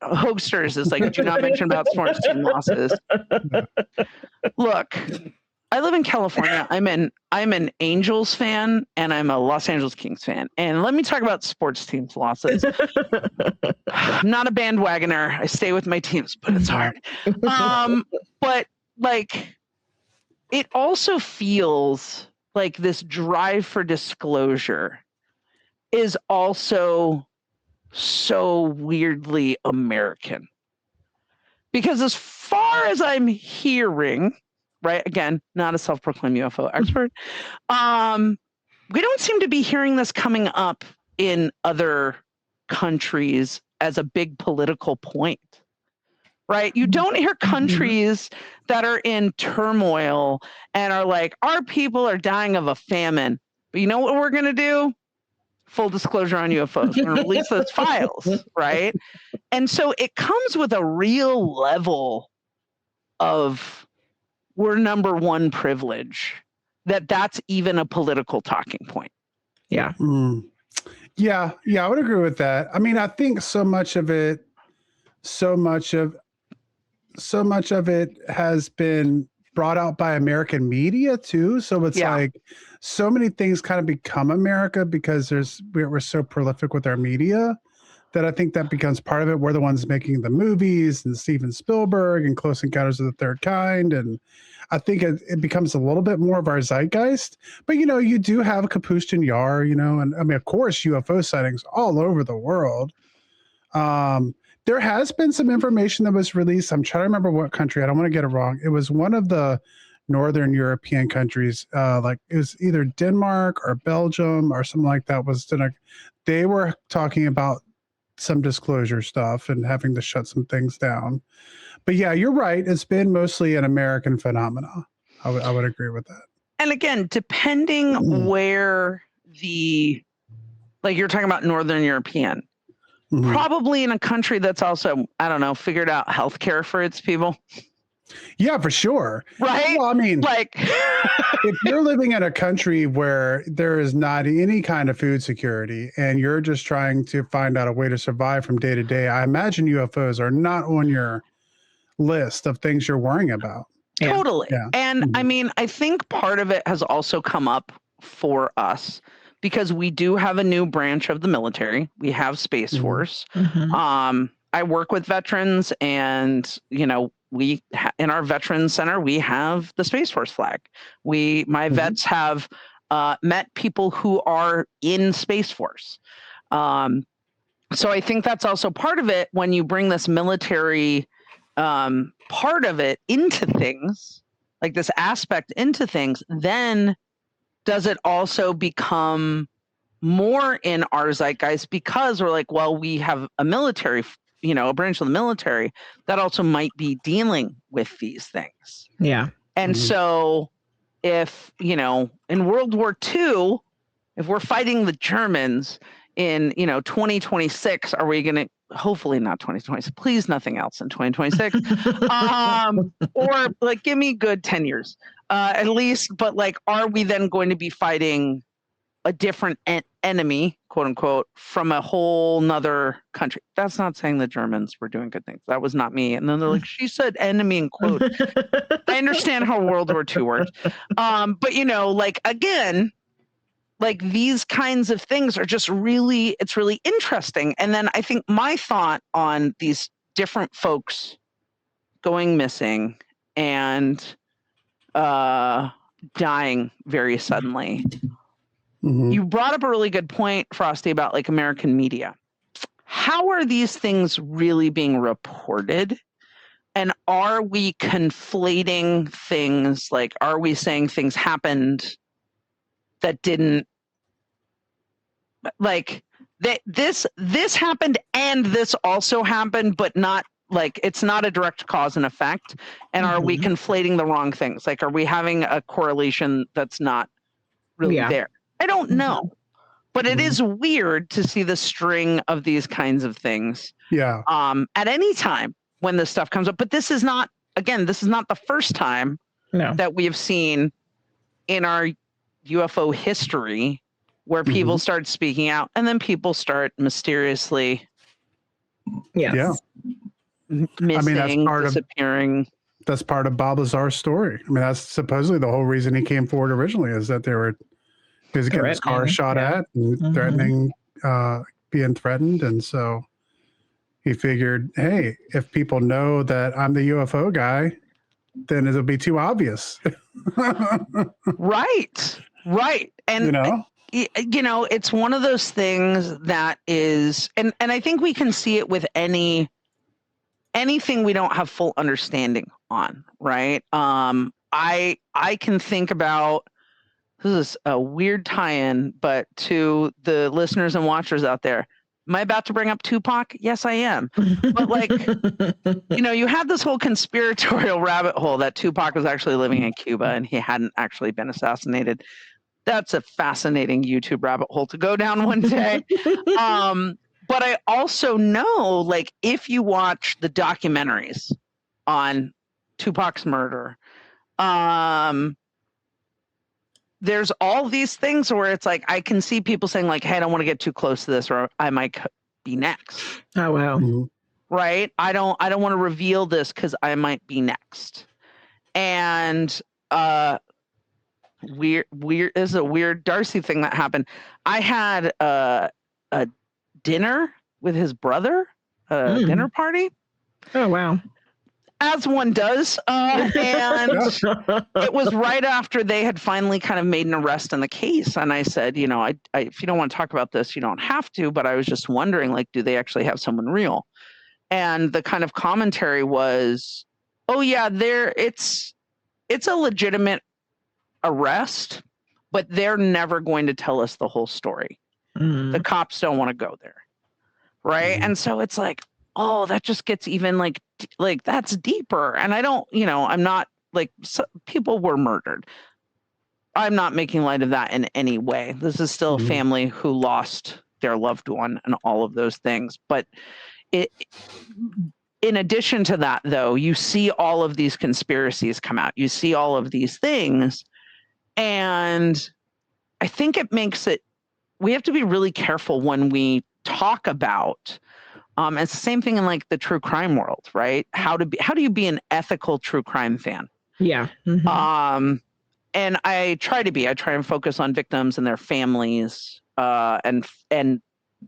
hoaxers is like, do not mention about sports team losses. Look, I live in California. I'm an Angels fan and I'm a Los Angeles Kings fan. And let me talk about sports teams losses. I'm not a bandwagoner. I stay with my teams, but it's hard. But like, it also feels like this drive for disclosure is also so weirdly American. Because as far as I'm hearing, right, again, not a self-proclaimed UFO expert, we don't seem to be hearing this coming up in other countries as a big political point, right? You don't hear countries that are in turmoil and are like, our people are dying of a famine. But you know what we're going to do? Full disclosure on UFOs. We're going to release those files, right? And so it comes with a real level of we're number one privilege, that's even a political talking point. Yeah. Yeah, I would agree with that. I mean, I think so much of it has been brought out by American media too. So it's like so many things kind of become America because we're so prolific with our media that I think that becomes part of it. We're the ones making the movies and Steven Spielberg and Close Encounters of the Third Kind. And I think it becomes a little bit more of our zeitgeist. But, you do have Capuchin Yar, and I mean, of course, UFO sightings all over the world. There has been some information that was released. I'm trying to remember what country. I don't want to get it wrong. It was one of the Northern European countries. Like it was either Denmark or Belgium or something like that. They were talking about some disclosure stuff and having to shut some things down. But yeah, you're right. It's been mostly an American phenomenon. I would agree with that. And again, depending where like you're talking about Northern European, probably in a country that's also, I don't know, figured out healthcare for its people. Yeah, for sure. Right? Well, I mean, like if you're living in a country where there is not any kind of food security and you're just trying to find out a way to survive from day to day, I imagine UFOs are not on your list of things you're worrying about. Totally. Yeah. And I mean, I think part of it has also come up for us because we do have a new branch of the military. We have Space Force. I work with veterans and, we in our veterans center, we have the Space Force flag. My vets have met people who are in Space Force. So I think that's also part of it when you bring this military part of it into things, like this aspect into things, then does it also become more in our zeitgeist because we're like, well, we have a military, a branch of the military that also might be dealing with these things. Yeah. And so if, in World War II, if we're fighting the Germans in, 2026, are we going to, hopefully not 2026, please nothing else in 2026, or like, give me good 10 years at least, but like, are we then going to be fighting a different enemy, quote unquote, from a whole nother country? That's not saying the Germans were doing good things. That was not me. And then they're like, she said enemy in quote. I understand how World War II worked. But like, again, like these kinds of things are just it's really interesting. And then I think my thought on these different folks going missing and dying very suddenly. Mhm. You brought up a really good point, Frosty, about like American media. How are these things really being reported? And are we conflating things? Like, are we saying things happened that didn't, like, this happened and this also happened, but not like, it's not a direct cause and effect? And are we conflating the wrong things? Like, are we having a correlation that's not really there? I don't know. But it is weird to see the string of these kinds of things Yeah. at any time when this stuff comes up. But this is not, again, this is not the first time that we have seen in our UFO history where people start speaking out and then people start mysteriously missing, disappearing. That's part of Bob Lazar's story. I mean, that's supposedly the whole reason he came forward originally, is that he was getting his car shot at and threatening, being threatened. And so he figured, hey, if people know that I'm the UFO guy, then it'll be too obvious. Right. And, you know, it's one of those things that is, and I think we can see it with anything we don't have full understanding on, right? I can think about, this is a weird tie-in, but to the listeners and watchers out there, am I about to bring up Tupac? Yes, I am. But like, you know, you had this whole conspiratorial rabbit hole that Tupac was actually living in Cuba and he hadn't actually been assassinated. That's a fascinating YouTube rabbit hole to go down one day. But I also know, like, if you watch the documentaries on Tupac's murder, there's all these things where it's like, I can see people saying like, hey, I don't want to get too close to this or I might be next. Oh, wow. Right. I don't want to reveal this because I might be next. And weird is a weird Darcy thing that happened. I had a dinner with his brother, a dinner party. Oh, wow. As one does. And it was right after they had finally kind of made an arrest in the case. And I said, you know, I if you don't want to talk about this, you don't have to. But I was just wondering, like, do they actually have someone real? And the kind of commentary was, oh, yeah, it's a legitimate arrest, but they're never going to tell us the whole story. The cops don't want to go there. Right. And so it's like, oh, that just gets even like that's deeper. And I don't, you know, I'm not like, people were murdered. I'm not making light of that in any way. This is still a family who lost their loved one and all of those things. But in addition to that, though, you see all of these conspiracies come out. You see all of these things. And I think it makes it, we have to be really careful when we talk about, it's the same thing in like the true crime world, right? How do you be an ethical true crime fan? Yeah. And I try and focus on victims and their families, and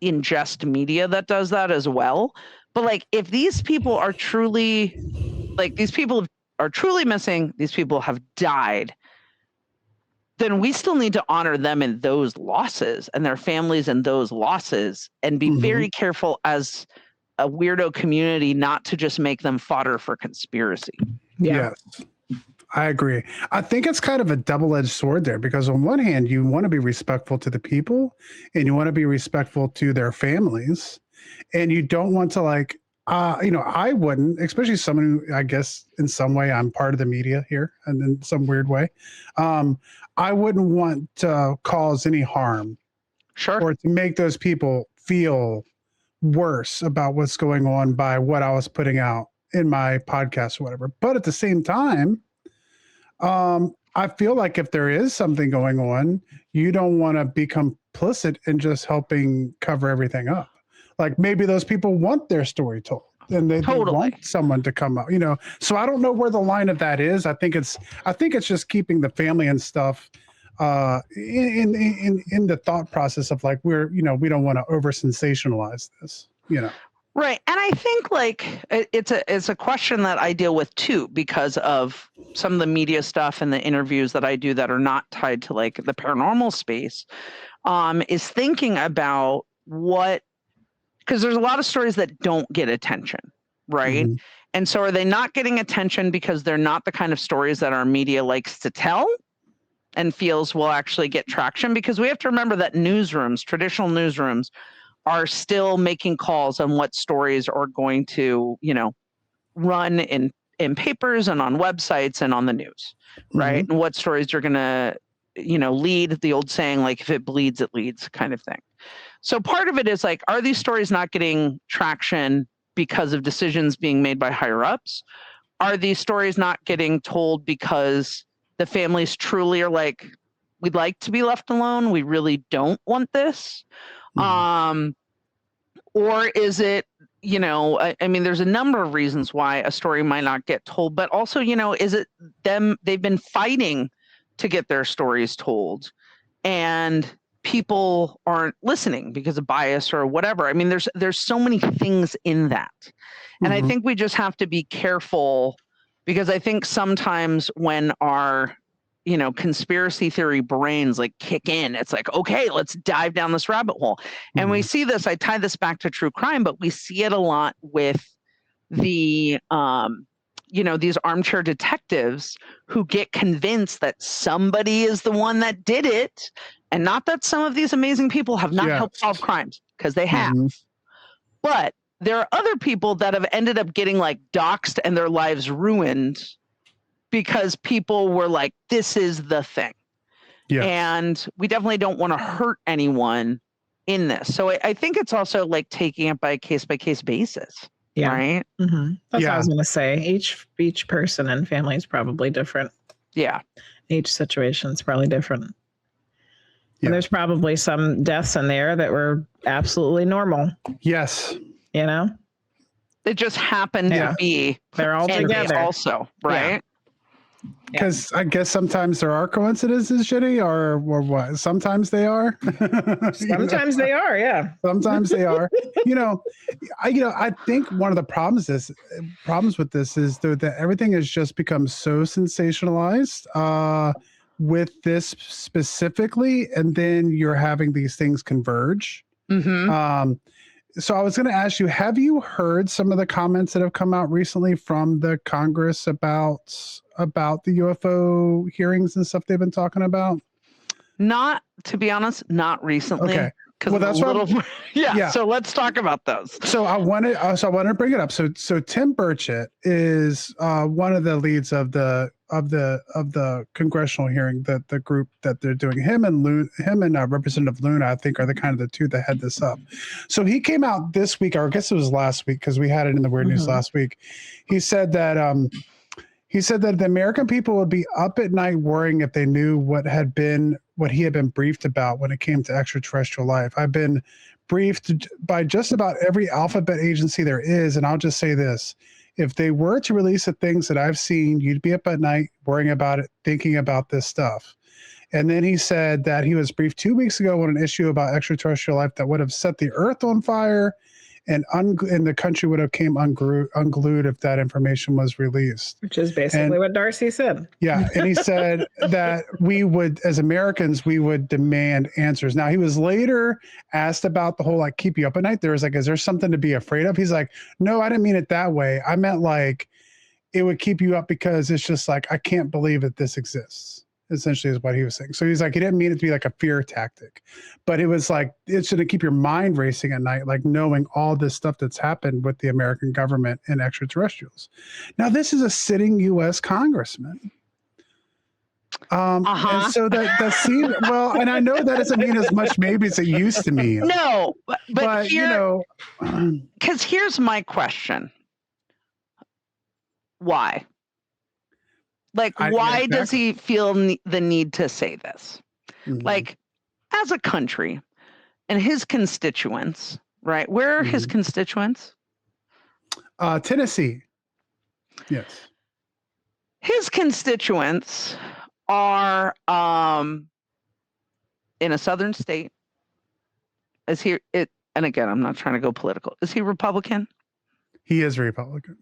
ingest media that does that as well. But like, if these people are truly, like, these people are truly missing, these people have died, then we still need to honor them in those losses and their families in those losses, and be very careful as a weirdo community not to just make them fodder for conspiracy. Yeah. Yes, I agree. I think it's kind of a double-edged sword there, because on one hand, you want to be respectful to the people and you want to be respectful to their families, and you don't want to like, you know, I wouldn't, especially someone who, I guess in some way I'm part of the media here and in some weird way. I wouldn't want to cause any harm or to make those people feel worse about what's going on by what I was putting out in my podcast or whatever. But at the same time, I feel like if there is something going on, you don't want to be complicit in just helping cover everything up. Like, maybe those people want their story told and they want someone to come out, you know? So I don't know where the line of that is. I think it's just keeping the family and stuff in the thought process of like, we don't want to over sensationalize this, you know? Right. And I think like it's a question that I deal with too, because of some of the media stuff and the interviews that I do that are not tied to like the paranormal space, is thinking about because there's a lot of stories that don't get attention, right? Mhm. And so are they not getting attention because they're not the kind of stories that our media likes to tell and feels will actually get traction? Because we have to remember that newsrooms, traditional newsrooms, are still making calls on what stories are going to, run in papers and on websites and on the news, right? Mhm. And what stories are going to, lead, the old saying, like, if it bleeds, it leads kind of thing. So part of it is like, are these stories not getting traction because of decisions being made by higher ups? Are these stories not getting told because the families truly are like, we'd like to be left alone, we really don't want this? Mhm. Or is it, I mean, there's a number of reasons why a story might not get told, but also, is it they've been fighting to get their stories told and people aren't listening because of bias or whatever? I mean, there's so many things in that. And I Mhm. think we just have to be careful, because I think sometimes when our conspiracy theory brains like kick in, it's like, okay, let's dive down this rabbit hole. And we Mhm. see this, I tie this back to true crime, but we see it a lot with the these armchair detectives who get convinced that somebody is the one that did it, and not that some of these amazing people have not helped solve Yes. crimes, because they have. Mhm. But there are other people that have ended up getting like doxxed and their lives ruined because people were like, this is the thing. Yes. And we definitely don't want to hurt anyone in this. So I think it's also like taking it by case basis. Yeah. Right. Mm-hmm. That's what I Yeah. was going to say. Each person and family is probably different. Yeah. Each situation is probably different. Yeah. And there's probably some deaths in there that were absolutely normal. Yes. It just happened to be. They're all together. Also, right? Because I guess sometimes there are coincidences, Jenny, or what? Sometimes they are. Sometimes they are, yeah. Sometimes they are. I think one of the problems with this is that everything has just become so sensationalized with this specifically, and then you're having these things converge. Mm-hmm. So I was going to ask you, have you heard some of the comments that have come out recently from the Congress about the UFO hearings and stuff they've been talking about? Not, to be honest, not recently. Okay. Well, that's yeah. So let's talk about those. So I wanted to bring it up. So Tim Burchett is one of the leads of the congressional hearing, the group that they're doing. Him and Representative Luna, I think, are the kind of the two that head this up. So he came out this week, or I guess it was last week, because we had it in the Weird News last week. He said that the American people would be up at night worrying if they knew what he had been briefed about when it came to extraterrestrial life. I've been briefed by just about every alphabet agency there is, and I'll just say this: if they were to release the things that I've seen, you'd be up at night worrying about it, thinking about this stuff. And then he said that he was briefed 2 weeks ago on an issue about extraterrestrial life that would have set the earth on fire, and the country would have came unglued if that information was released. Which is basically what Darcy said. Yeah, and he said that we would, as Americans, we would demand answers. Now, he was later asked about the whole like keep you up at night. There was like, is there something to be afraid of? He's like, no, I didn't mean it that way. I meant like it would keep you up because it's just like, I can't believe that this exists. Essentially is what he was saying. So he's like, he didn't mean it to be like a fear tactic, but it was like, it's going to keep your mind racing at night, like knowing all this stuff that's happened with the American government and extraterrestrials. Now, this is a sitting U.S. congressman. And so that seems, well, and I know that doesn't mean as much maybe as it used to mean. No, but here, because here's my question. Why? Like, why does he feel the need to say this? Mm-hmm. Like, as a country and his constituents, right? Where are his constituents? Tennessee. Yes. His constituents are in a southern state. and again, I'm not trying to go political. Is he Republican? He is Republican.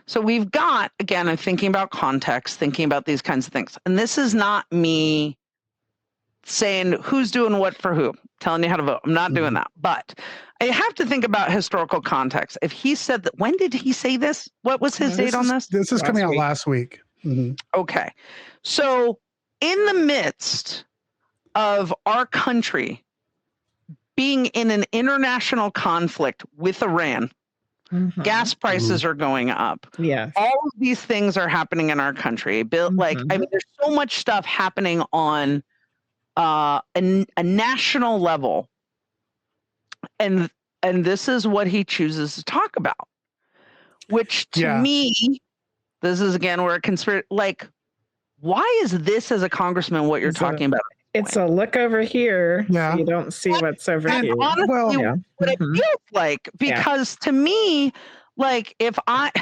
So we've got, again, I'm thinking about context, thinking about these kinds of things. And this is not me saying who's doing what for who, telling you how to vote. I'm not doing that. But I have to think about historical context. If he said that, when did he say this? What was his date on this? This is coming out last week. Okay. So in the midst of our country being in an international conflict with Iran, gas prices are going up. Yeah. All of these things are happening in our country. Like, I mean, there's so much stuff happening on a national level. And this is what he chooses to talk about, which to me, this is again where a conspiracy, like, why is this as a congressman what you're talking about? It's a look over here. So you don't see what's over here. Honestly, what it feels like, because to me, like, if I,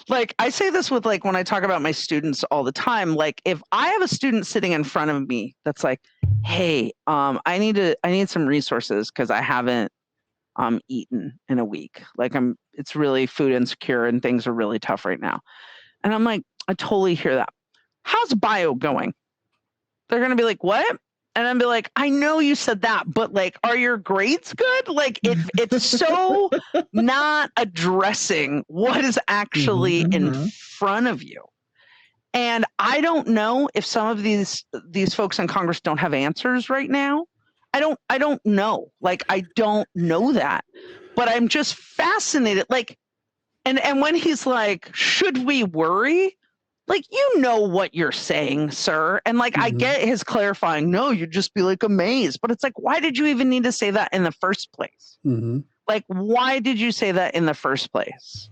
like, I say this with, like, when I talk about my students all the time, like, if I have a student sitting in front of me that's like, hey, I need some resources because I haven't eaten in a week. Like, it's really food insecure and things are really tough right now. And I'm like, I totally hear that. How's bio going? They're going to be like, what? And I'd be like, I know you said that, but like, are your grades good? Like, it's so not addressing what is actually in front of you. And I don't know if some of these folks in Congress don't have answers right now. I don't know. Like, I don't know that, but I'm just fascinated. Like, and when he's like, should we worry? Like, you know what you're saying, sir. And like, I get his clarifying, no, you'd just be like amazed. But it's like, why did you even need to say that in the first place? Like, why did you say that in the first place?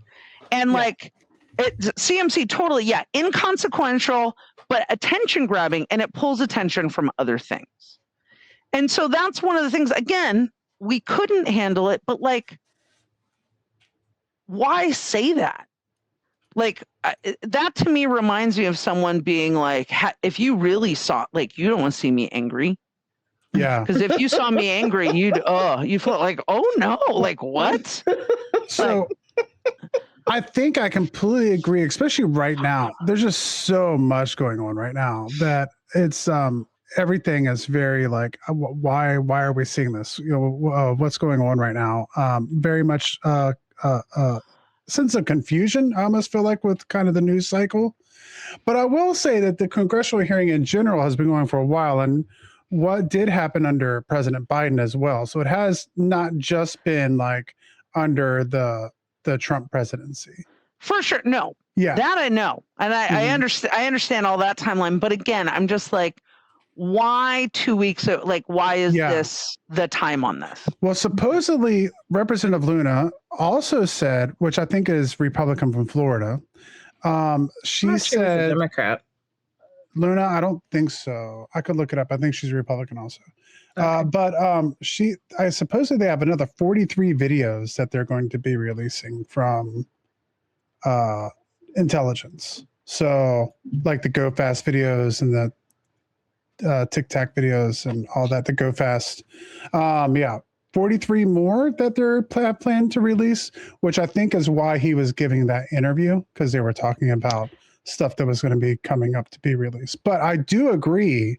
And like, CMC totally, inconsequential, but attention grabbing, and it pulls attention from other things. And so that's one of the things, again, we couldn't handle it, but like, why say that? Like, that to me reminds me of someone being like, if you really saw, like, you don't want to see me angry. Yeah. Because if you saw me angry, you felt like, oh no, like what? So I think I completely agree, especially right now. There's just so much going on right now that it's, everything is very like, why are we seeing this? You know, what's going on right now? Very much, sense of confusion, I almost feel like, with kind of the news cycle. But I will say that the congressional hearing in general has been going for a while, and what did happen under President Biden as well. So it has not just been like under the Trump presidency. For sure. No. Yeah. That I know. And I understand all that timeline. But again, I'm just like, why 2 weeks? Like, why is this the time on this? Well, supposedly Representative Luna also said, which I think is Republican from Florida. She said, a Democrat. Luna, I don't think so. I could look it up. I think she's a Republican also. Okay. But I supposedly they have another 43 videos that they're going to be releasing from intelligence. So like the Go Fast videos and the Tic Tac videos and all that, the Go Fast. 43 more that they're planned to release, which I think is why he was giving that interview, because they were talking about stuff that was going to be coming up to be released. But I do agree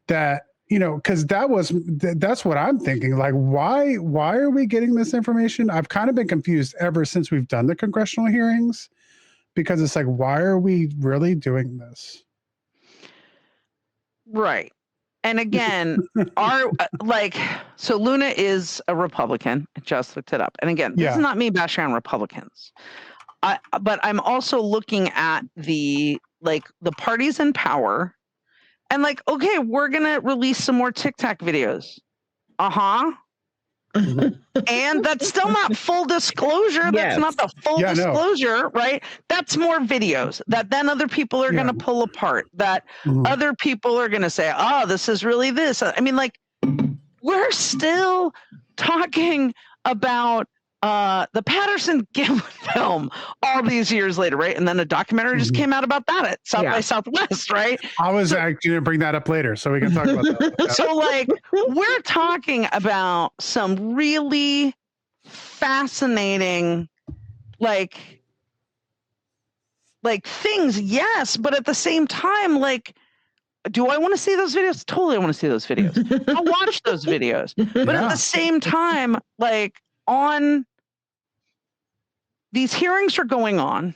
that, you know, because that's what I'm thinking. Like, why are we getting this information? I've kind of been confused ever since we've done the congressional hearings, because it's like, why are we really doing this? Right. And again, so Luna is a Republican. I just looked it up. And again, this is not me bashing on Republicans. But I'm also looking at the parties in power and like, okay, we're going to release some more Tic Tac videos. And that's still not full disclosure. That's not the full disclosure, right? That's more videos that then other people are going to pull apart, that other people are going to say, oh, this is really this. I mean, like, we're still talking about the Patterson Gimlin film all these years later, right? And then a documentary just came out about that at South by Southwest, right? I was actually going to bring that up later, so we can talk about that. So, like, we're talking about some really fascinating, like things, yes, but at the same time, like, do I want to see those videos? Totally, I want to see those videos. I'll watch those videos, but at the same time, like, on these hearings are going on,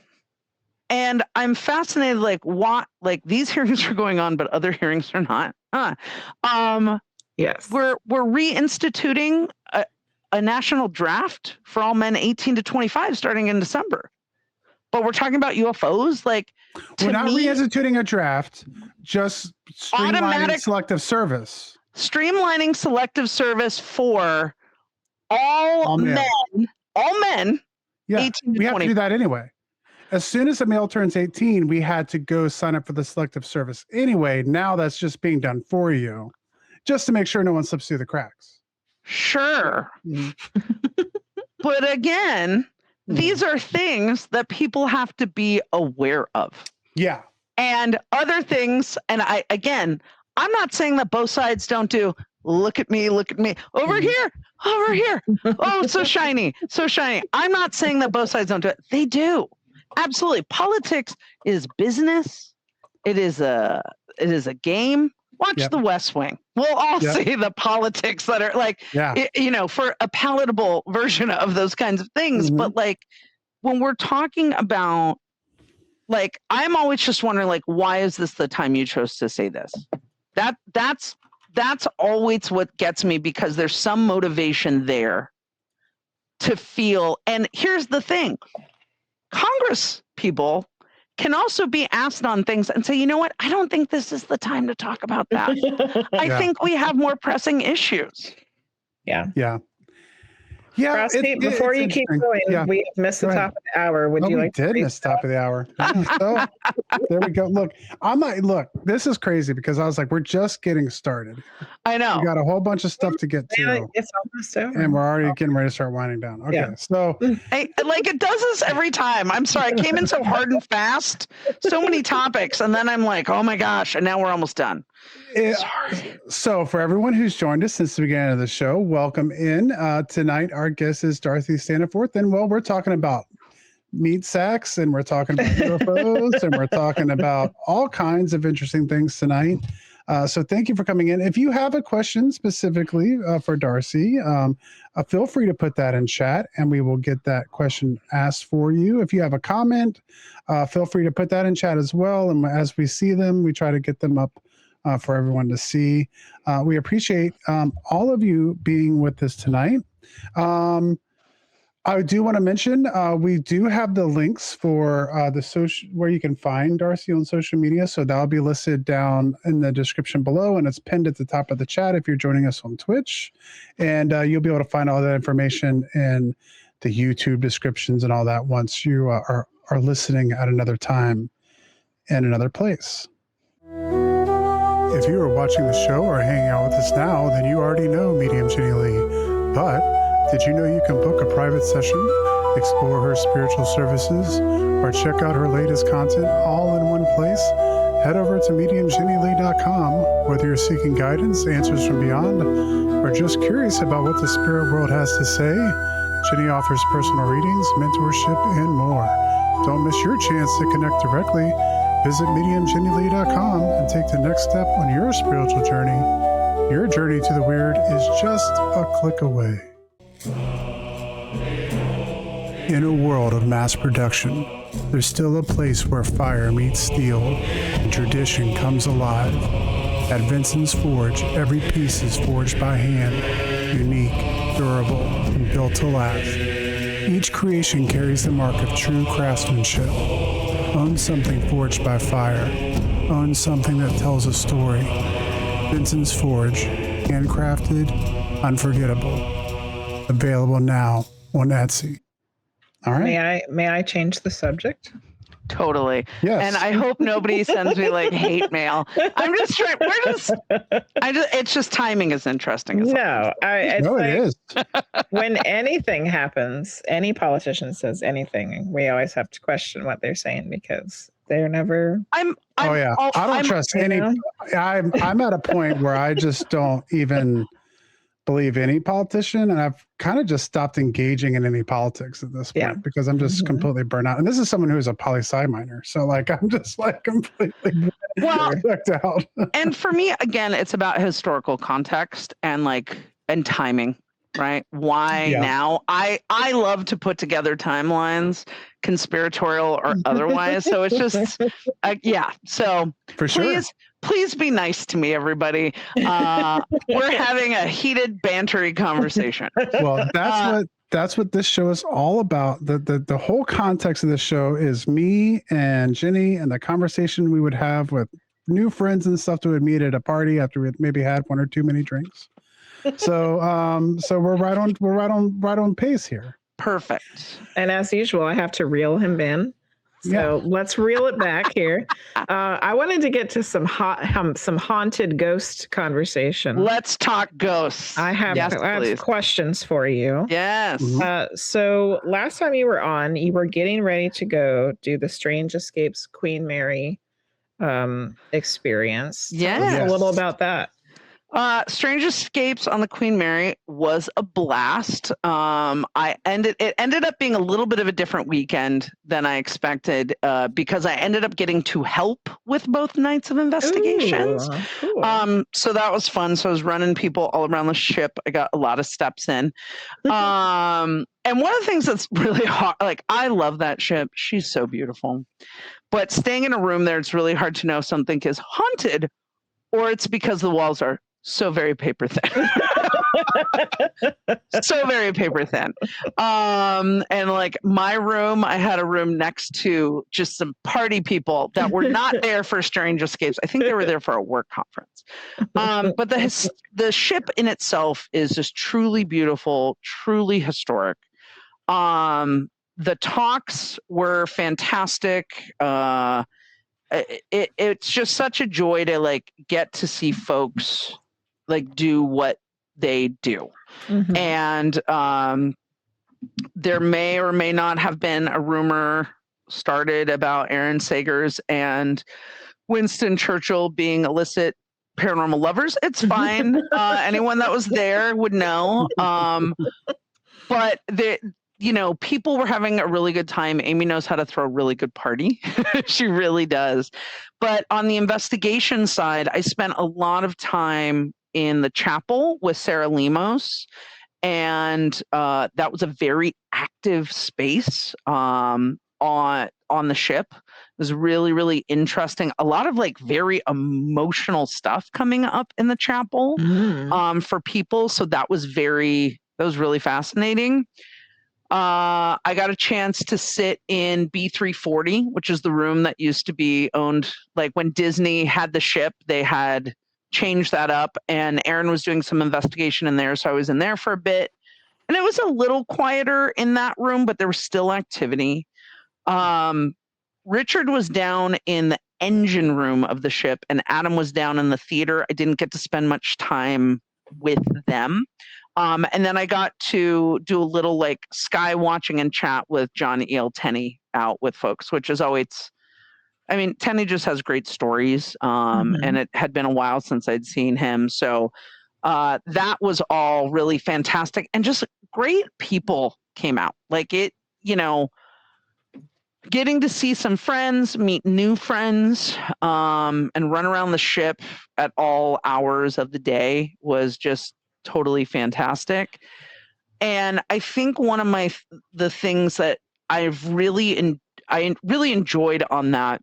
and I'm fascinated, like, what, like, these hearings are going on, but other hearings are not. Yes, we're reinstituting a national draft for all men 18 to 25 starting in December. But we're talking about UFOs, like, we're not reinstituting a draft, just streamlining selective service. Streamlining selective service for all men. All men. Yeah, 18 to we have to do that anyway. As soon as a male turns 18, we had to go sign up for the selective service anyway. Now that's just being done for you, just to make sure no one slips through the cracks. Sure. But again, these are things that people have to be aware of. Yeah. And other things, and I'm not saying that both sides don't do, look at me, over here, oh, so shiny. I'm not saying that both sides don't do it. They do. Absolutely. Politics is business. It is a game. Watch The West Wing. We'll all see the politics that are like, for a palatable version of those kinds of things. But like, when we're talking about, like, I'm always just wondering, like, why is this the time you chose to say this? That's always what gets me, because there's some motivation there to feel. And here's the thing. Congress people can also be asked on things and say, you know what? I don't think this is the time to talk about that. I think we have more pressing issues. Yeah. Frosty, before you keep going, we have missed the top of the hour. Would you like to miss top of the hour? So there we go. Look, this is crazy, because I was like, we're just getting started. I know. We got a whole bunch of stuff to get to. It's almost over. And we're already getting ready to start winding down. Okay. So it does this every time. I'm sorry. I came in so hard and fast, so many topics. And then I'm like, oh my gosh. And now we're almost done. So for everyone who's joined us since the beginning of the show, welcome in. Tonight, our guest is Darcy Staniforth. And we're talking about meat sacks, and we're talking about UFOs, and we're talking about all kinds of interesting things tonight. So thank you for coming in. If you have a question specifically for Darcy, feel free to put that in chat, and we will get that question asked for you. If you have a comment, feel free to put that in chat as well. And as we see them, we try to get them up for everyone to see. We appreciate all of you being with us tonight. I do want to mention we do have the links for the social, where you can find Darcy on social media. So that'll be listed down in the description below, and it's pinned at the top of the chat if you're joining us on Twitch. And you'll be able to find all that information in the YouTube descriptions and all that once you are listening at another time and another place. If you are watching the show or hanging out with us now, then you already know Medium Jenny Lee. But did you know you can book a private session, explore her spiritual services, or check out her latest content all in one place? Head over to mediumjennylee.com. Whether you're seeking guidance, answers from beyond, or just curious about what the spirit world has to say, Jenny offers personal readings, mentorship, and more. Don't miss your chance to connect directly. Visit mediumjennylee.com and take the next step on your spiritual journey. Your journey to the weird is just a click away. In a world of mass production, there's still a place where fire meets steel and tradition comes alive. At Vincent's Forge, every piece is forged by hand, unique, durable, and built to last. Each creation carries the mark of true craftsmanship. Own something forged by fire. Own something that tells a story. Vincent's Forge, handcrafted, unforgettable. Available now on Etsy. All right. May I change the subject? Totally. Yes. And I hope nobody sends me like hate mail. I'm just trying. It's just timing is interesting. No, it's no, like, it is. when anything happens, any politician says anything, we always have to question what they're saying because they're never. I don't trust any. I'm at a point where I just don't even believe any politician, and I've kind of just stopped engaging in any politics at this point because I'm just completely burnt out. And this is someone who is a poli-sci minor, so like I'm just like completely checked out. And for me, again, it's about historical context and timing, right? Why now? I love to put together timelines, conspiratorial or otherwise. So it's just So for sure. Please be nice to me, everybody. We're having a heated, bantery conversation. Well, that's what this show is all about. The whole context of this show is me and Jenny and the conversation we would have with new friends and stuff that would meet at a party after we maybe had one or too many drinks. So we're right on pace here. Perfect. And as usual, I have to reel him in. So let's reel it back here. I wanted to get to some haunted ghost conversation. Let's talk ghosts. I have questions for you. Yes. So last time you were on, you were getting ready to go do the Strange Escapes Queen Mary experience. Tell us a little about that. Strange Escapes on the Queen Mary was a blast. It ended up being a little bit of a different weekend than I expected because I ended up getting to help with both nights of investigations. Ooh, cool. So that was fun. So I was running people all around the ship. I got a lot of steps in. And one of the things that's really hard, I love that ship. She's so beautiful. But staying in a room there, it's really hard to know if something is haunted or it's because the walls are so very paper thin. So very paper thin. And my room, I had a room next to just some party people that were not there for Strange Escapes. I think they were there for a work conference. But the ship in itself is just truly beautiful, truly historic. The talks were fantastic. It's just such a joy to get to see folks do what they do. Mm-hmm. And there may or may not have been a rumor started about Aaron Sagers and Winston Churchill being illicit paranormal lovers. It's fine. Anyone that was there would know. But people were having a really good time. Amy knows how to throw a really good party. She really does. But on the investigation side, I spent a lot of time in the chapel with Sarah Lemos. And that was a very active space on the ship. It was really, really interesting. A lot of very emotional stuff coming up in the chapel for people. So that was really fascinating. I got a chance to sit in B340, which is the room that used to be owned. When Disney had the ship, they had changed that up, and Aaron was doing some investigation in there. So I was in there for a bit, and it was a little quieter in that room, but there was still activity. Richard was down in the engine room of the ship, and Adam was down in the theater. I didn't get to spend much time with them. And then I got to do a little sky watching and chat with John E.L. Tenney out with folks, which is always, Tenney just has great stories. And it had been a while since I'd seen him. So that was all really fantastic. And just great people came out. Getting to see some friends, meet new friends, and run around the ship at all hours of the day was just totally fantastic. And I think one of the things that I really enjoyed on that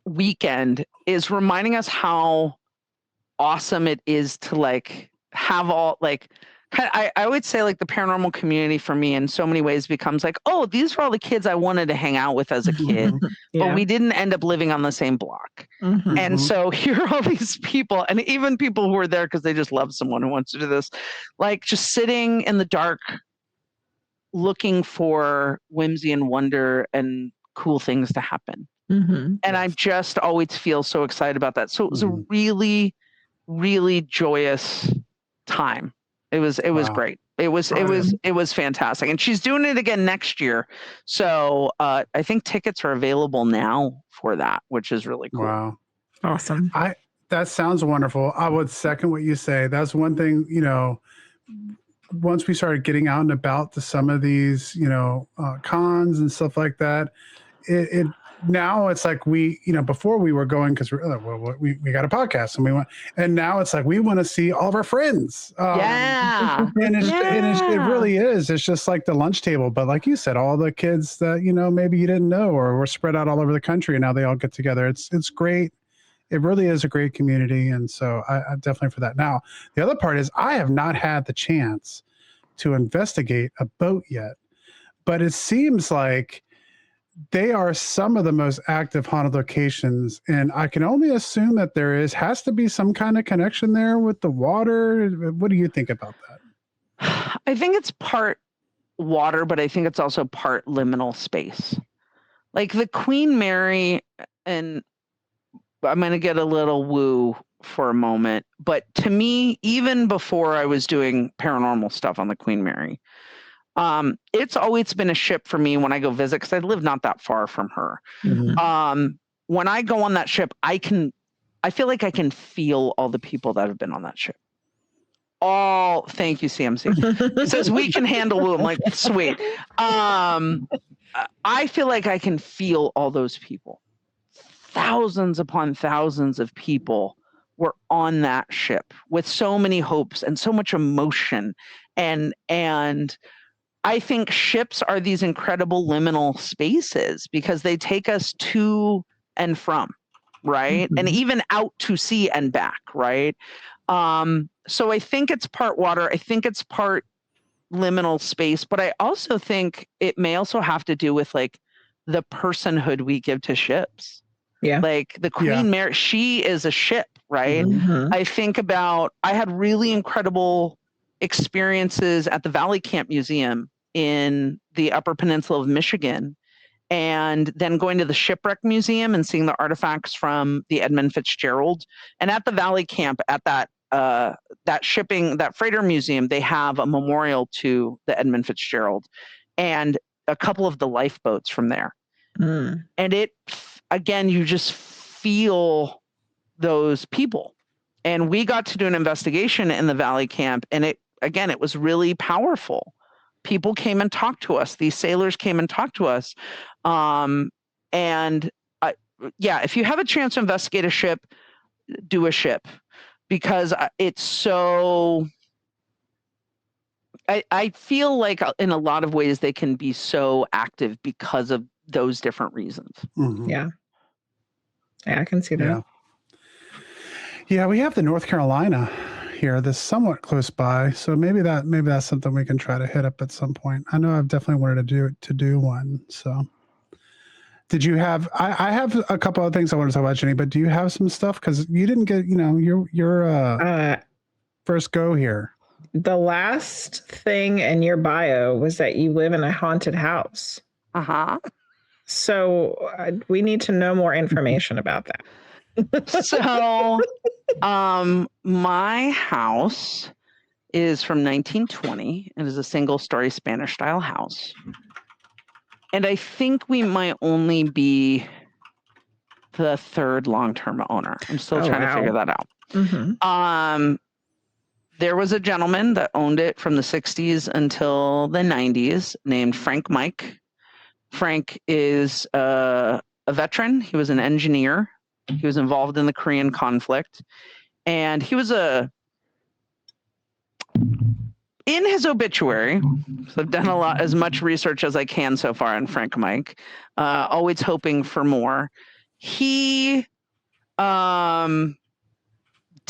weekend is reminding us how awesome it is to have all I would say the paranormal community for me in so many ways becomes oh, these are all the kids I wanted to hang out with as a kid, but we didn't end up living on the same block. And so here are all these people, and even people who were there because they just love someone who wants to do this, just sitting in the dark, looking for whimsy and wonder and cool things to happen. Mm-hmm. And I just always feel so excited about that. So it was a really, really joyous time. It was great. It was fantastic. And she's doing it again next year. So I think tickets are available now for that, which is really cool. Wow. Awesome. That sounds wonderful. I would second what you say. That's one thing, once we started getting out and about to some of these, cons and stuff like that, it now it's like before we were going because we got a podcast and we went, and now it's like we want to see all of our friends. Yeah. And it really is. It's just like the lunch table. But like you said, all the kids that, maybe you didn't know or were spread out all over the country and now they all get together. It's great. It really is a great community. And so I'm definitely for that. Now, the other part is I have not had the chance to investigate a boat yet, but it seems like they are some of the most active haunted locations. And I can only assume that has to be some kind of connection there with the water. What do you think about that? I think it's part water, but I think it's also part liminal space. Like the Queen Mary, and I'm going to get a little woo for a moment, but to me, even before I was doing paranormal stuff on the Queen Mary, it's always been a ship for me when I go visit because I live not that far from her. Mm-hmm. When I go on that ship, I feel like I can feel all the people that have been on that ship. Thank you, CMC. It says we can handle woo. I'm like, sweet. I feel like I can feel all those people. Thousands upon thousands of people were on that ship with so many hopes and so much emotion. And I think ships are these incredible liminal spaces because they take us to and from, right? Mm-hmm. And even out to sea and back, right? So I think it's part water. I think it's part liminal space, but I also think it may also have to do with like the personhood we give to ships. Yeah. Like the Queen Mary, she is a ship, right? Mm-hmm. I think about, I had really incredible experiences at the Valley Camp Museum in the Upper Peninsula of Michigan, and then going to the Shipwreck Museum and seeing the artifacts from the Edmund Fitzgerald. And at the Valley Camp, at that freighter museum, they have a memorial to the Edmund Fitzgerald and a couple of the lifeboats from there. Mm. And it, again, you just feel those people. And we got to do an investigation in the Valley Camp, and it was really powerful. People came and talked to us. These sailors came and talked to us. If you have a chance to investigate a ship, do a ship, because it's so, I feel like in a lot of ways they can be so active because of those different reasons. Mm-hmm. Yeah, I can see that. Yeah, we have the North Carolina here that's somewhat close by, so maybe that's something we can try to hit up at some point. I know I've definitely wanted to do one. So, did you have? I have a couple of things I want to talk about, Jenny. But do you have some stuff? Because you didn't get, your first go here. The last thing in your bio was that you live in a haunted house. So we need to know more information about that. So, my house is from 1920. It is a single-story Spanish-style house. And I think we might only be the third long-term owner. I'm still trying to figure that out. Mm-hmm. There was a gentleman that owned it from the 60s until the 90s named Frank Mike. Frank is a veteran. He was an engineer. He was involved in the Korean conflict. And he was in his obituary, so I've done as much research as I can so far on Frank Mike, always hoping for more. He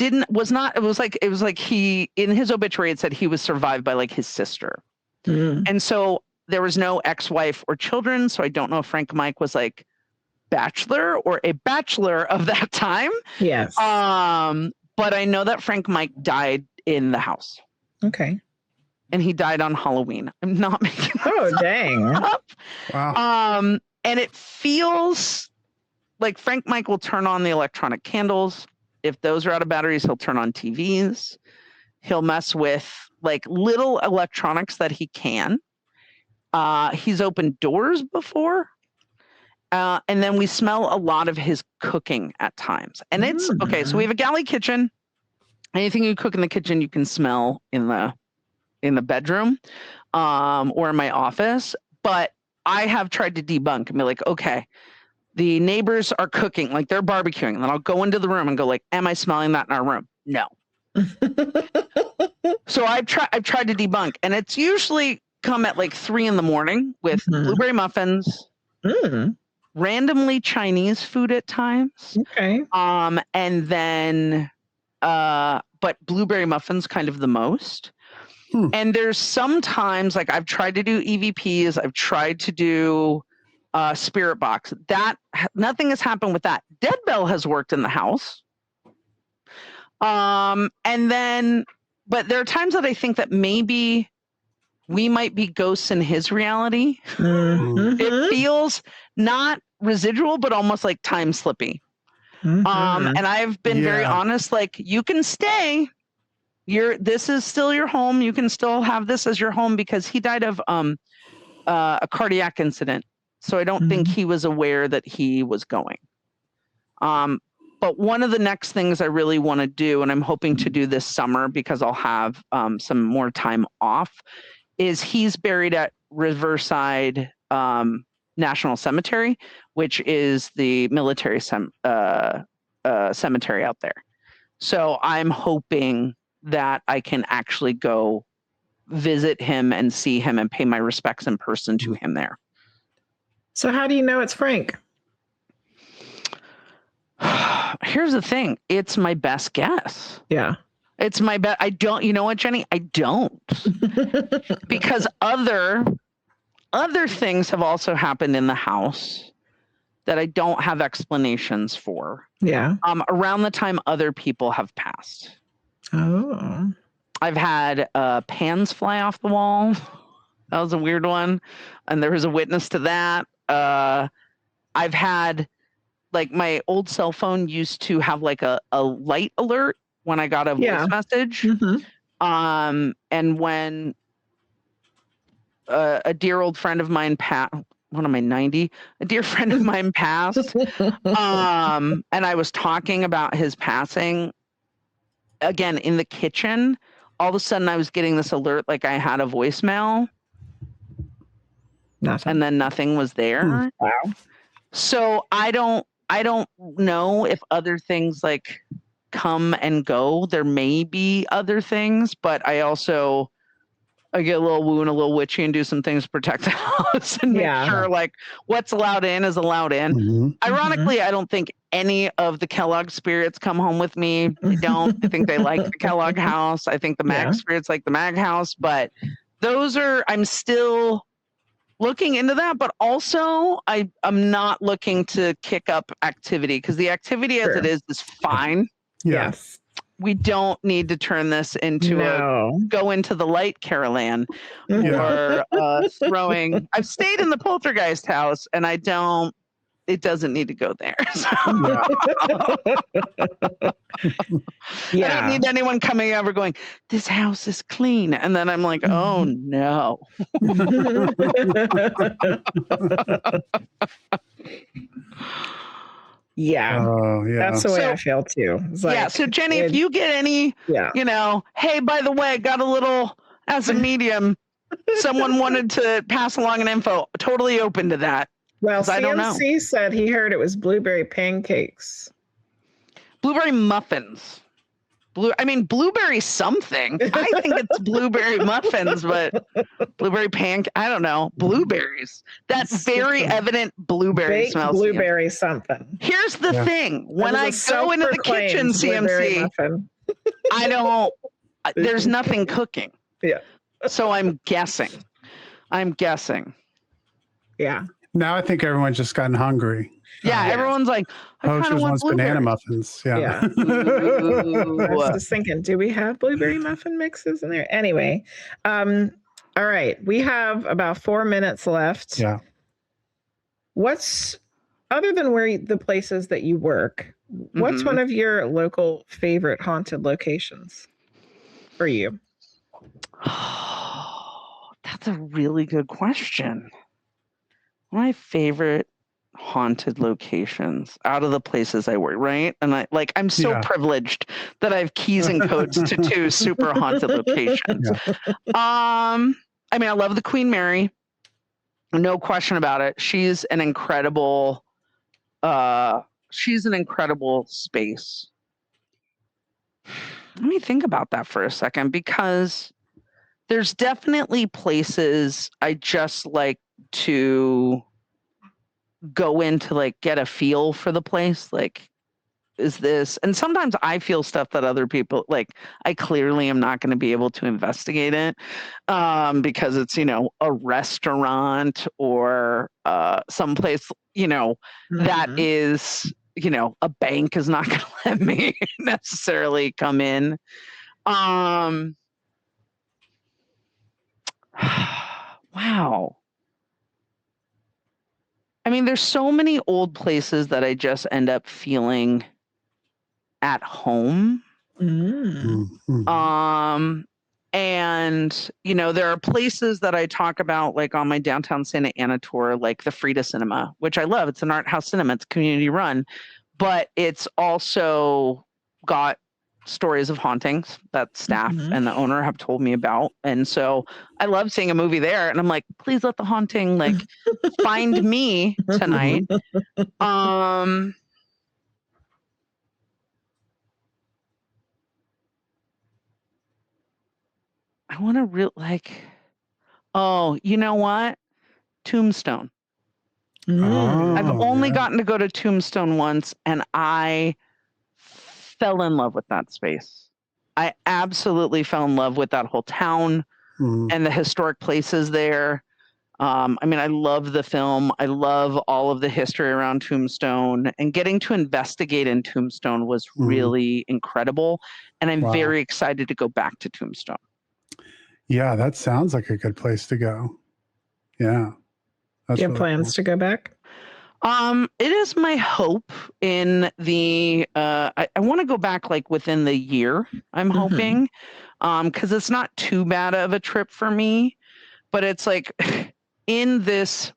it was like he, in his obituary, it said he was survived by like his sister. Mm. And so there was no ex-wife or children. So I don't know if Frank Mike was like bachelor or a bachelor of that time. Yes. But I know that Frank Mike died in the house. Okay. And he died on Halloween. I'm not making dang. up. Wow. And it feels like Frank Mike will turn on the electronic candles. If those are out of batteries, he'll turn on TVs. He'll mess with like little electronics that he can. He's opened doors before. And then we smell a lot of his cooking at times. And it's okay. So we have a galley kitchen. Anything you cook in the kitchen, you can smell in the bedroom or in my office. But I have tried to debunk and be like, okay, the neighbors are cooking, like they're barbecuing. And then I'll go into the room and go like, am I smelling that in our room? No. So I've tried to debunk, and it's usually come at like 3 a.m. with blueberry muffins, randomly Chinese food at times. Okay. And then, but blueberry muffins kind of the most. And there's sometimes like I've tried to do EVPs. I've tried to do Spirit Box. That nothing has happened with that. Dead Bell has worked in the house. And then, but there are times that I think that maybe we might be ghosts in his reality. It feels not residual, but almost like time slippy. And I've been very honest, like you can stay. This is still your home. You can still have this as your home, because he died of a cardiac incident. So I don't think he was aware that he was going. But one of the next things I really want to do, and I'm hoping to do this summer because I'll have some more time off, is he's buried at Riverside National Cemetery, which is the military cemetery out there. So I'm hoping that I can actually go visit him and see him and pay my respects in person to him there. So how do you know it's Frank? Here's the thing. It's my best guess. Yeah. It's my best. I don't, you know what, Jenny? I don't. Because other things have also happened in the house that I don't have explanations for. Yeah. Around the time other people have passed. Oh. I've had pans fly off the wall. That was a weird one. And there was a witness to that. I've had, like, my old cell phone used to have like a light alert when I got a voice message. And when a dear old friend of mine passed, what am I, 90? A dear friend of mine passed. And I was talking about his passing again in the kitchen. All of a sudden I was getting this alert like I had a voicemail. Nothing. And then nothing was there. Wow. So I don't know if other things like come and go. There may be other things, but I get a little woo and a little witchy and do some things to protect the house and make sure like what's allowed in is allowed in. Ironically, I don't think any of the Kellogg spirits come home with me. I don't. I think they like the Kellogg house. I think the Mag spirits like the Mag house, but I'm still looking into that, but also I'm not looking to kick up activity, because the activity as it is fine. Yes. We don't need to turn this into go into the light Carolan or throwing. I've stayed in the poltergeist house and it doesn't need to go there. So. I don't need anyone coming over going, this house is clean. And then I'm like, oh no. Yeah. That's the way I feel too. Like, so Jenny, if you get any, hey, by the way, got a little, as a medium, someone wanted to pass along an info, totally open to that. Well, I don't know. CMC said he heard it was blueberry pancakes. Blueberry muffins. Blueberry something. I think it's blueberry muffins, but blueberry I don't know. Blueberries. That's very evident blueberry smell. Blueberry something. Here's the thing. When I go into the kitchen, CMC, there's nothing cooking. Yeah. So I'm guessing. Yeah. Now I think everyone's just gotten hungry. Yeah, everyone's like, I kind of want banana muffins. Yeah. I was just thinking, do we have blueberry muffin mixes in there? Anyway, all right. We have about 4 minutes left. Yeah. what's other than the places that you work, what's one of your local favorite haunted locations for you? That's a really good question. My favorite haunted locations out of the places I work, right? And I'm so privileged that I have keys and codes to 2 super haunted locations. I mean, I love the Queen Mary. No question about it. She's an incredible space. Let me think about that for a second, because there's definitely places I just like to go in to like get a feel for the place. Like, is this, and sometimes I feel stuff that other people, like, I clearly am not going to be able to investigate it because it's, a restaurant or someplace, that is, a bank is not going to let me necessarily come in. Wow. I mean, there's so many old places that I just end up feeling at home. And, there are places that I talk about, like on my downtown Santa Ana tour, like the Frida Cinema, which I love. It's an art house cinema. It's community run, but it's also got stories of hauntings that staff and the owner have told me about. And so I love seeing a movie there, and I'm like, please let the haunting like find me tonight. I want to oh, you know what? Tombstone. I've only gotten to go to Tombstone once, and I fell in love with that space. I absolutely fell in love with that whole town and the historic places there. I mean, I love the film. I love all of the history around Tombstone, and getting to investigate in Tombstone was really incredible. And I'm very excited to go back to Tombstone. Yeah, that sounds like a good place to go. Yeah. Do you have plans to go back? It is my hope in the, I want to go back like within the year, I'm hoping, because it's not too bad of a trip for me, but it's like in this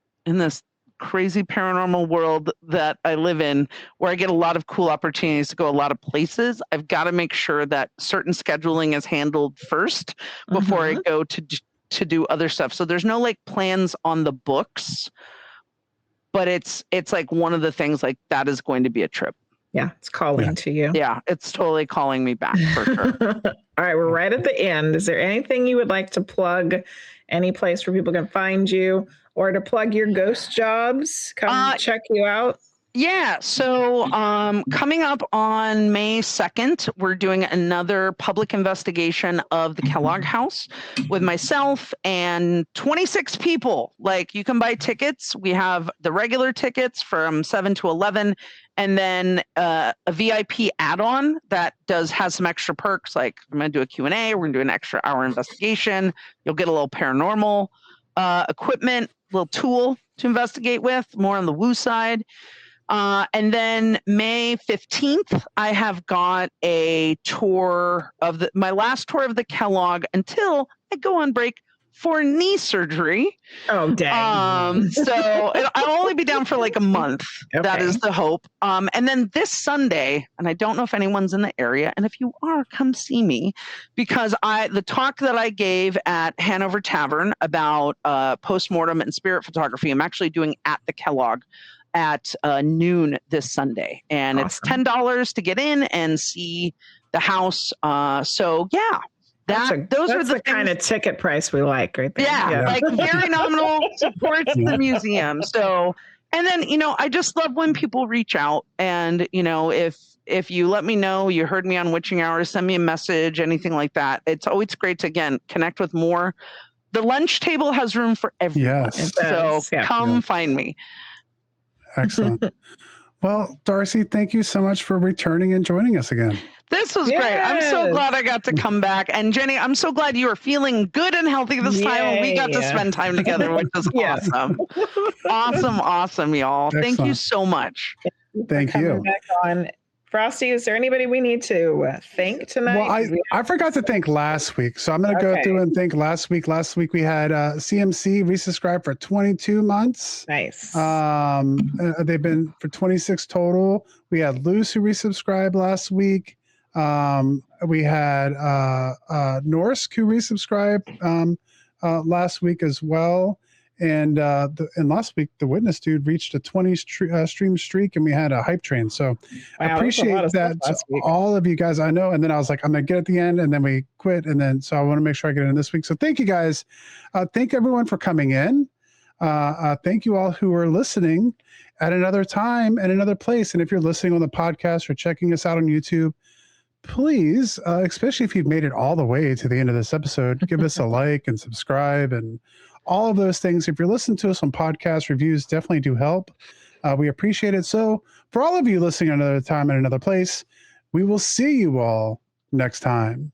crazy paranormal world that I live in, where I get a lot of cool opportunities to go a lot of places, I've got to make sure that certain scheduling is handled first before I go to do other stuff. So there's no like plans on the books, but it's like one of the things like that is going to be a trip. Yeah, it's calling to you. Yeah, it's totally calling me back for sure. All right, we're right at the end. Is there anything you would like to plug? Any place where people can find you, or to plug your ghost jobs? Come check you out. Yeah. So coming up on May 2nd, we're doing another public investigation of the Kellogg House with myself and 26 people. Like, you can buy tickets. We have the regular tickets from 7 to 11, and then a VIP add-on that has some extra perks. Like, I'm going to do a Q&A. We're going to do an extra hour investigation. You'll get a little paranormal equipment, little tool to investigate with, more on the woo side. And then May 15th, I have got a tour of my last tour of the Kellogg until I go on break for knee surgery. Oh, dang. So I'll only be down for like a month. Okay. That is the hope. And then this Sunday, and I don't know if anyone's in the area, and if you are, come see me, because the talk that I gave at Hanover Tavern about postmortem and spirit photography, I'm actually doing at the Kellogg at noon this Sunday, and awesome. It's $10 to get in and see the house. So yeah, those are the kind of ticket price we like, right there. Yeah. Like very nominal, supports the museum. So, and then I just love when people reach out, and if you let me know you heard me on Witching Hours, send me a message, anything like that. It's always great to again connect with more. The lunch table has room for everyone, so come find me. Excellent. Well, Darcy, thank you so much for returning and joining us again. This was great. I'm so Yes. glad I got to come back. And Jenny, I'm so glad you are feeling good and healthy this time. And we got to Yay. spend time together, which is Yes. awesome, y'all. Thank you Excellent. so much. Thank For coming you. back on. Frosty, is there anybody we need to thank tonight? Well, I forgot to thank last week, so I'm going to go Okay. through and thank last week. Last week we had CMC resubscribe for 22 months. Nice. They've been for 26 total. We had Luce who resubscribed last week. We had Norse who resubscribed last week as well. And last week, the Witness dude reached a 20 stream streak, and we had a hype train. So I appreciate that to all of you guys. I know. And then I was like, I'm going to get at the end, and then we quit. And then so I want to make sure I get in this week. So thank you guys. Thank everyone for coming in. Thank you all who are listening at another time and another place. And if you're listening on the podcast or checking us out on YouTube, please, especially if you've made it all the way to the end of this episode, give us a like and subscribe and all of those things. If you're listening to us on podcast reviews, definitely do help. We appreciate it. So for all of you listening another time in another place, we will see you all next time.